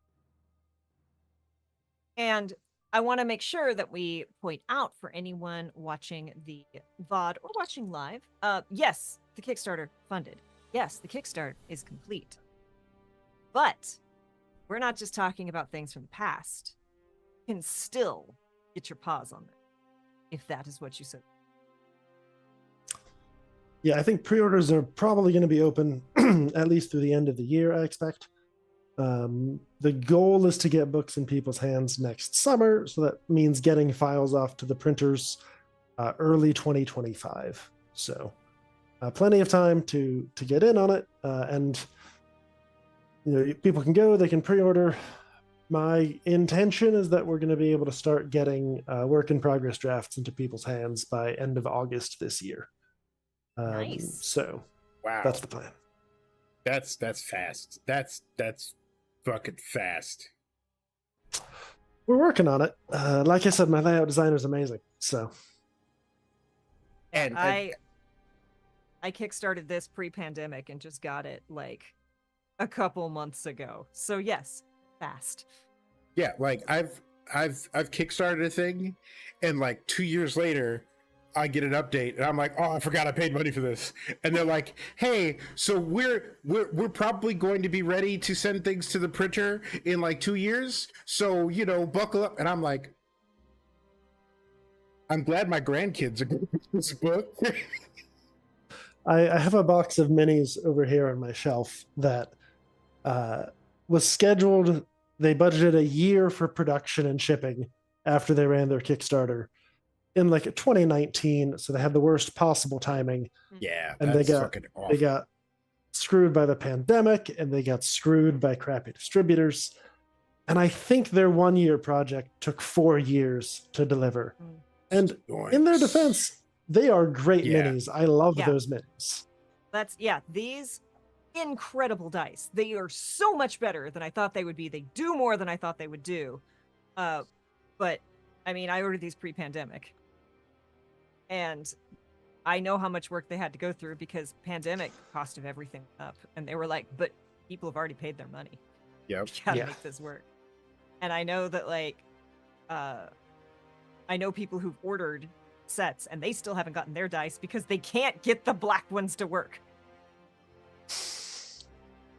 And I want to make sure that we point out for anyone watching the VOD or watching live, yes, the Kickstarter funded. Yes, the Kickstarter is complete. But we're not just talking about things from the past. You can still get your paws on it, if that is what you said. Yeah, I think pre-orders are probably going to be open at least through the end of the year, I expect. The goal is to get books in people's hands next summer, so that means getting files off to the printers early 2025. So plenty of time to get in on it, and you know, people can go, they can pre-order. My intention is that we're going to be able to start getting work in progress drafts into people's hands by end of August this year. Nice. So wow, that's the plan. That's fast. That's fucking fast. We're working on it. Like I said, my layout designer is amazing. So, And I kickstarted this pre-pandemic and just got it like a couple months ago. So yes, fast. yeah, like I've kickstarted a thing, and like 2 years later I get an update and I'm like, oh, I forgot I paid money for this. And they're like, hey, so we're probably going to be ready to send things to the printer in like 2 years, so you know, buckle up. And I'm like, I'm glad my grandkids are going to read this book. I have a box of minis over here on my shelf that was scheduled. They budgeted a year for production and shipping after they ran their Kickstarter in like 2019, so they had the worst possible timing. Yeah, and that's fucking awful. They got screwed by the pandemic, and they got screwed by crappy distributors. And I think their 1 year project took 4 years to deliver. And in their defense, they are great minis. I love those minis. These incredible dice. They are so much better than I thought they would be. They do more than I thought they would do. But I mean, I ordered these pre-pandemic, and I know how much work they had to go through because pandemic cost of everything up, and they were like, but people have already paid their money. Yep. You gotta make this work. And I know that, like, I know people who've ordered sets and they still haven't gotten their dice because they can't get the black ones to work.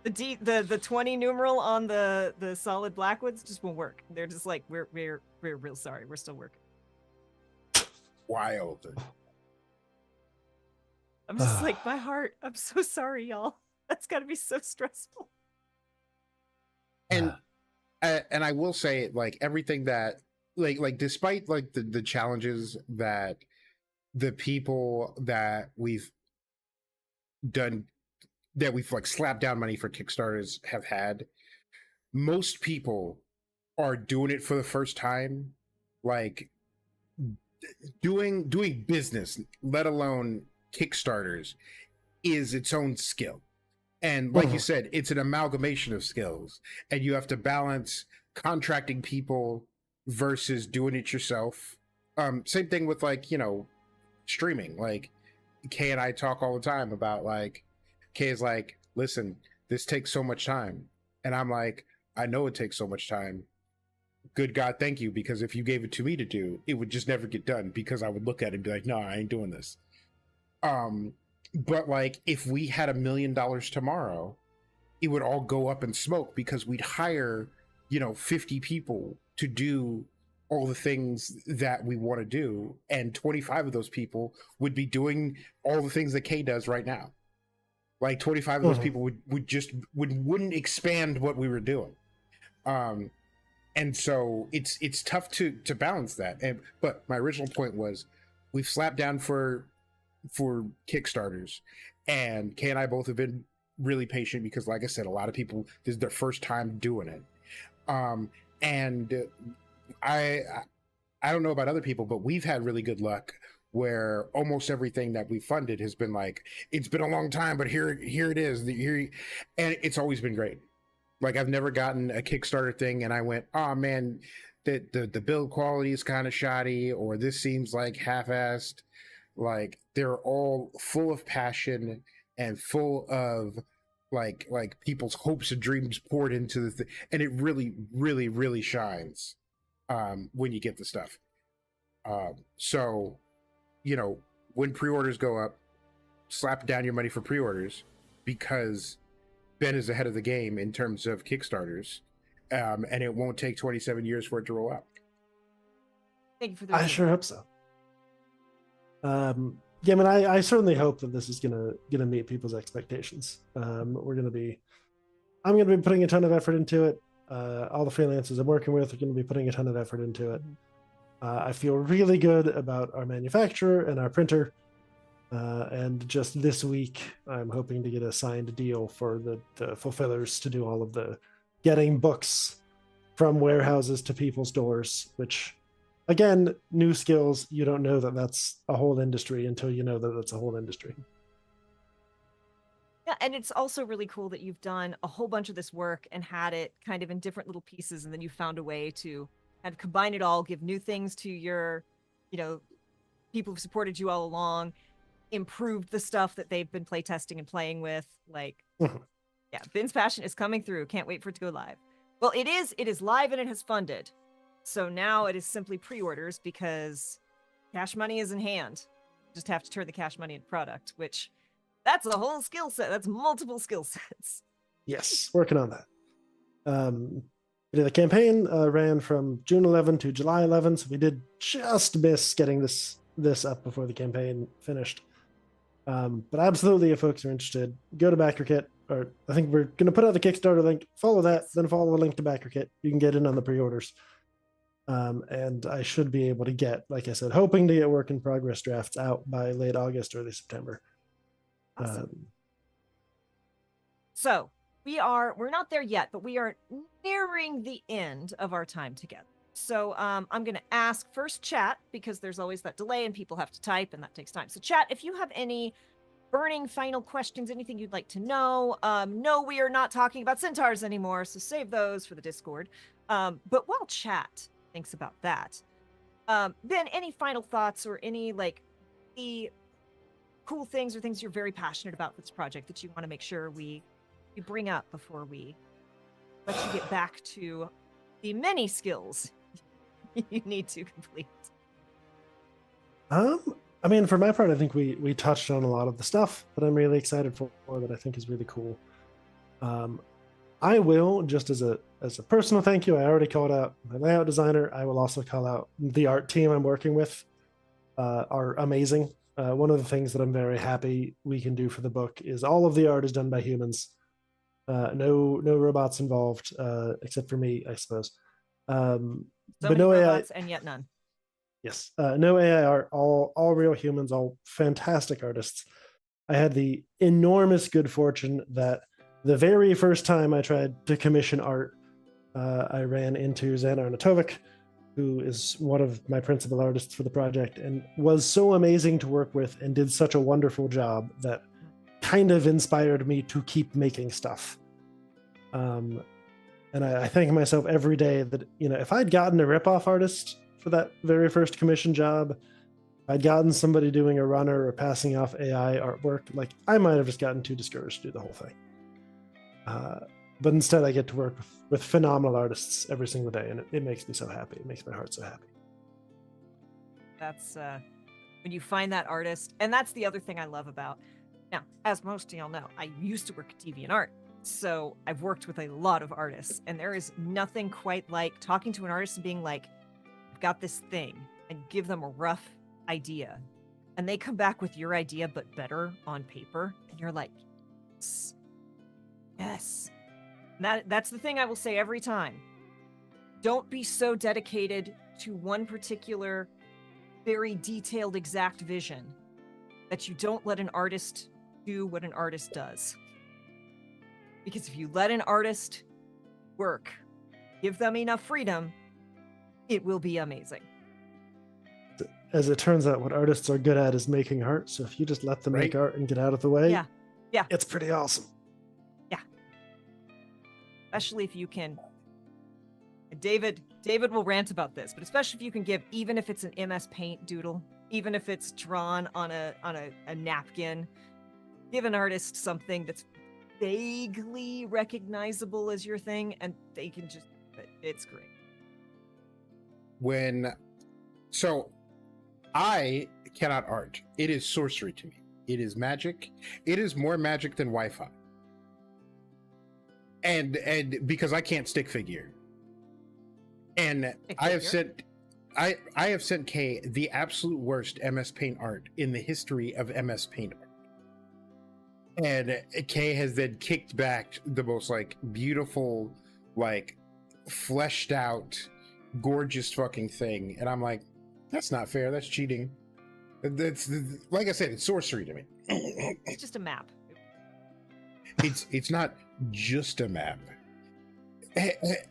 The 20 numeral on the solid black ones just won't work. They're just like, we're real sorry. We're still working. Wild. I'm just like, my heart. I'm so sorry, y'all. That's got to be so stressful. And I will say, like, everything that like despite like the challenges that the people that we've like slapped down money for Kickstarters have had, most people are doing it for the first time, like doing business, let alone Kickstarters, is its own skill. And like you said, it's an amalgamation of skills, and you have to balance contracting people versus doing it yourself. Same thing with like, streaming. Like Kay and I talk all the time about like, Kay is like, listen, this takes so much time. And I'm like, I know it takes so much time. Good God, thank you. Because if you gave it to me to do, it would just never get done, because I would look at it and be like, no, I ain't doing this. But like, if we had $1 million tomorrow, it would all go up in smoke, because we'd hire, 50 people to do all the things that we want to do. And 25 of those people would be doing all the things that Kay does right now. Like 25 of those people wouldn't expand what we were doing. And so it's tough to balance that. But my original point was, we've slapped down for Kickstarters, and Kay and I both have been really patient, because like I said, a lot of people, this is their first time doing it. And I don't know about other people, but we've had really good luck where almost everything that we funded has been like, it's been a long time, but here it is. And it's always been great. Like, I've never gotten a Kickstarter thing and I went, oh man, the build quality is kind of shoddy, or this seems like half-assed. Like, they're all full of passion and full of like people's hopes and dreams poured into the thing, and it really, really, really shines when you get the stuff. So, when pre-orders go up, slap down your money for pre-orders, because Ben is ahead of the game in terms of Kickstarters, and it won't take 27 years for it to roll out. Thank you for the I sure hope so. Yeah, I mean, I certainly hope that this is gonna meet people's expectations. I'm gonna be putting a ton of effort into it. All the freelancers I'm working with are going to be putting a ton of effort into it. I feel really good about our manufacturer and our printer. And just this week, I'm hoping to get a signed deal for the fulfillers to do all of the getting books from warehouses to people's doors, which, again, new skills. You don't know that that's a whole industry until you know that that's a whole industry. Yeah, and it's also really cool that you've done a whole bunch of this work and had it kind of in different little pieces, and then you found a way to kind of combine it all, give new things to your, people who've supported you all along, improved the stuff that they've been playtesting and playing with. Like, yeah, Ben's passion is coming through. Can't wait for it to go live. Well, it is live and it has funded. So now it is simply pre-orders, because cash money is in hand. You just have to turn the cash money into product, which that's a whole skill set. That's multiple skill sets. Yes, working on that. The campaign ran from June 11 to July 11, so we did just miss getting this up before the campaign finished. But absolutely, if folks are interested, go to BackerKit, or I think we're going to put out the Kickstarter link. Follow that, then follow the link to BackerKit. You can get in on the pre-orders. And I should be able to get, like I said, hoping to get work in progress drafts out by late August, early September. Awesome. So we're not there yet, but we are nearing the end of our time together. So I'm going to ask first chat, because there's always that delay and people have to type and that takes time. So chat, if you have any burning final questions, anything you'd like to know, no, we are not talking about centaurs anymore, so save those for the Discord. But while chat thinks about that, Ben, any final thoughts or any the cool things or things you're very passionate about with this project that you want to make sure we bring up before we let you get back to the many skills you need to complete? I mean, for my part, I think we touched on a lot of the stuff that I'm really excited for, that I think is really cool. I will, just as a personal thank you, I already called out my layout designer. I will also call out the art team I'm working with. Are amazing. One of the things that I'm very happy we can do for the book is all of the art is done by humans. No robots involved, except for me, I suppose. But no robots AI, and yet none. Yes, no AI art. All real humans. All fantastic artists. I had the enormous good fortune that the very first time I tried to commission art, I ran into Xanar Natovic, who is one of my principal artists for the project and was so amazing to work with and did such a wonderful job that kind of inspired me to keep making stuff. And I thank myself every day that, if I'd gotten a ripoff artist for that very first commission job, if I'd gotten somebody doing a runner or passing off AI artwork, like I might have just gotten too discouraged to do the whole thing. But instead I get to work with phenomenal artists every single day, and it makes me so happy. It makes my heart so happy. That's when you find that artist, and that's the other thing I love about. Now, as most of y'all know, I used to work at DeviantArt, so I've worked with a lot of artists, and there is nothing quite like talking to an artist and being like, I've got this thing, and give them a rough idea, and they come back with your idea but better on paper, and you're like, yes. That's the thing I will say every time. Don't be so dedicated to one particular very detailed exact vision that you don't let an artist do what an artist does. Because if you let an artist work, give them enough freedom, it will be amazing. As it turns out, what artists are good at is making art. So if you just let them make art and get out of the way, yeah, it's pretty awesome. Yeah. Especially if you can. David will rant about this, but especially if you can give, even if it's an MS Paint doodle, even if it's drawn on a napkin, give an artist something that's vaguely recognizable as your thing, and they can just, it's great. So I cannot art. It is sorcery to me. It is magic. It is more magic than Wi-Fi. And because I can't stick figure. And I have sent Kay the absolute worst MS Paint art in the history of MS Paint art. And Kay has then kicked back the most like beautiful, like fleshed out, gorgeous fucking thing. And I'm like, that's not fair. That's cheating. That's, like I said, it's sorcery to me. It's just a map. It's not just a map.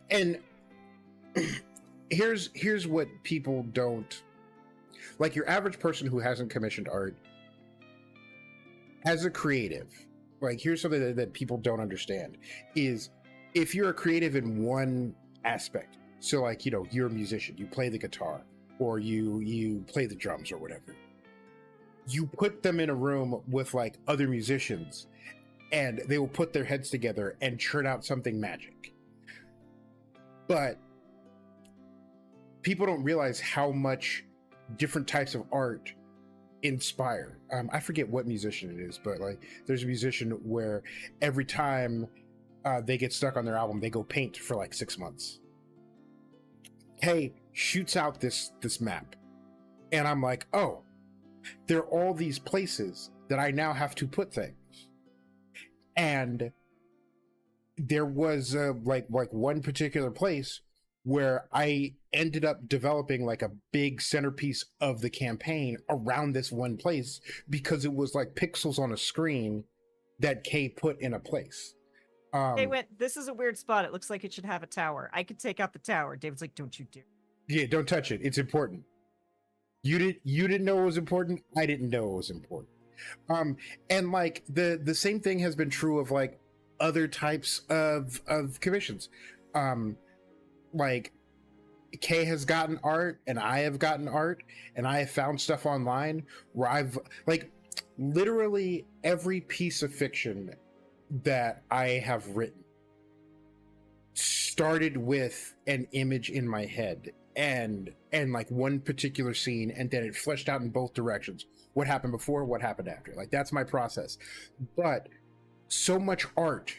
And here's what people don't like. Your average person who hasn't commissioned art, as a creative, like, here's something that people don't understand is if you're a creative in one aspect, so like, you're a musician, you play the guitar or you play the drums or whatever, you put them in a room with like other musicians and they will put their heads together and churn out something magic. But people don't realize how much different types of art inspire. I forget what musician it is, but like there's a musician where every time they get stuck on their album, they go paint for like 6 months. Hey, shoots out this map, and I'm like, oh, there are all these places that I now have to put things. And there was like one particular place where I ended up developing like a big centerpiece of the campaign around this one place because it was like pixels on a screen that Kay put in a place. They went, this is a weird spot. It looks like it should have a tower. I could take out the tower. David's like, don't you dare. Yeah, don't touch it. It's important. You didn't know it was important. I didn't know it was important. And like the same thing has been true of like other types of commissions. Like Kay has gotten art and I have gotten art, and I have found stuff online where I've like literally every piece of fiction that I have written started with an image in my head and like one particular scene, and then it fleshed out in both directions. What happened before, what happened after. Like that's my process. But so much art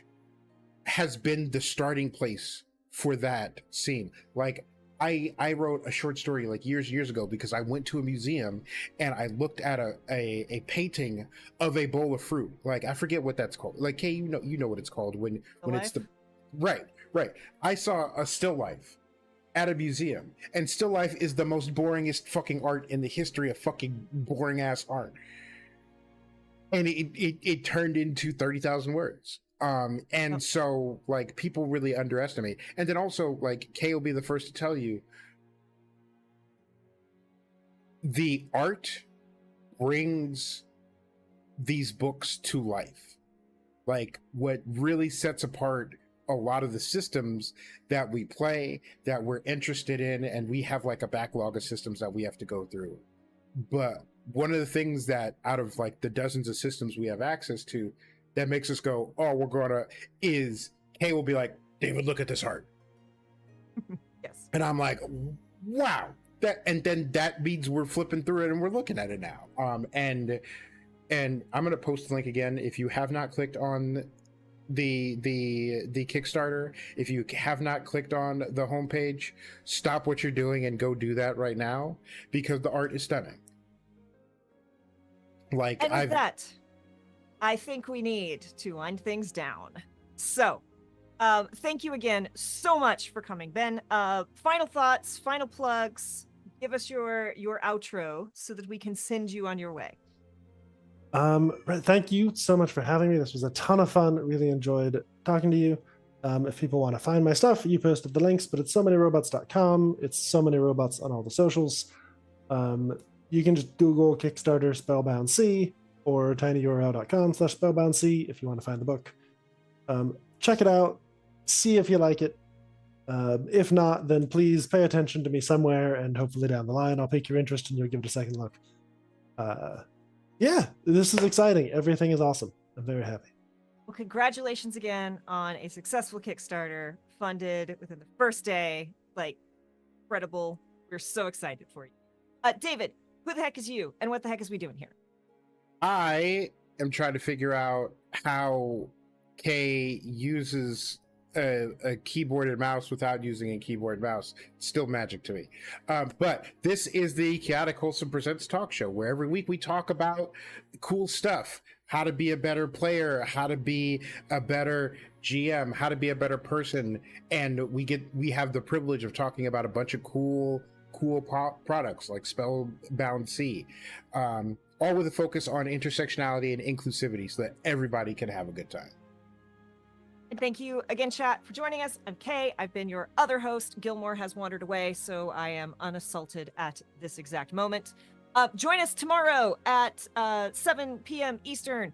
has been the starting place for that scene. Like I wrote a short story like years ago because I went to a museum and I looked at a painting of a bowl of fruit. Like I forget what that's called. Like, hey, you know what it's called when it's the right. I saw a still life at a museum, and still life is the most boringest fucking art in the history of fucking boring ass art. And it turned into 30,000 words. So like people really underestimate. And then also like Kay will be the first to tell you, the art brings these books to life. Like, what really sets apart a lot of the systems that we play, that we're interested in, and we have like a backlog of systems that we have to go through. But one of the things that, out of like the dozens of systems we have access to, that makes us go, oh, we're gonna, is Kay will be like, David, look at this art. Yes. And I'm like, wow. That, and then that means we're flipping through it and we're looking at it now. And I'm going to post the link again. If you have not clicked on the Kickstarter, if you have not clicked on the homepage, stop what you're doing and go do that right now, because the art is stunning. Like, And with that, I think we need to wind things down. So, thank you again so much for coming, Ben. Final thoughts, final plugs. Give us your outro so that we can send you on your way. Thank you so much for having me. This was a ton of fun. Really enjoyed talking to you. If people want to find my stuff, you posted the links, but it's so many robots.com. It's so many robots on all the socials. You can just Google Kickstarter Spellbound C or tinyurl.com/spellboundc if you want to find the book. Check it out. See if you like it. If not, then please pay attention to me somewhere, and hopefully down the line I'll pique your interest and you'll give it a second look. Yeah, this is exciting. Everything is awesome. I'm very happy. Well, congratulations again on a successful Kickstarter, funded within the first day. Like, incredible. We're so excited for you. David, who the heck is you, and what the heck is we doing here? I am trying to figure out how Kay uses a keyboard and mouse without using a keyboard and mouse. It's still magic to me. But this is the Chaotic Wholesome Presents talk show, where every week we talk about cool stuff: how to be a better player, how to be a better GM, how to be a better person, and we have the privilege of talking about a bunch of cool products like Spellbound C, all with a focus on intersectionality and inclusivity, so that everybody can have a good time. And thank you again, chat, for joining us. I'm Kay. I've been your other host. Gilmore has wandered away, so I am unassaulted at this exact moment. Join us tomorrow at 7 p.m. Eastern.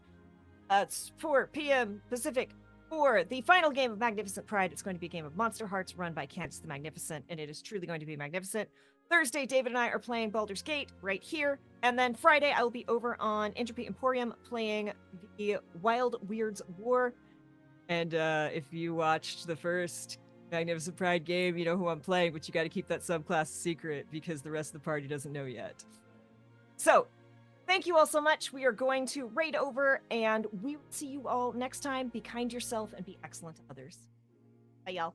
It's 4 p.m. Pacific for the final game of Magnificent Pride. It's going to be a game of Monster Hearts run by Candace the Magnificent, and it is truly going to be magnificent. Thursday, David and I are playing Baldur's Gate right here. And then Friday, I will be over on Entropy Emporium playing the Wild Weirds War. And if you watched the first Magnificent Pride game, you know who I'm playing, but you got to keep that subclass secret because the rest of the party doesn't know yet. So, thank you all so much. We are going to raid over, and we will see you all next time. Be kind to yourself and be excellent to others. Bye, y'all.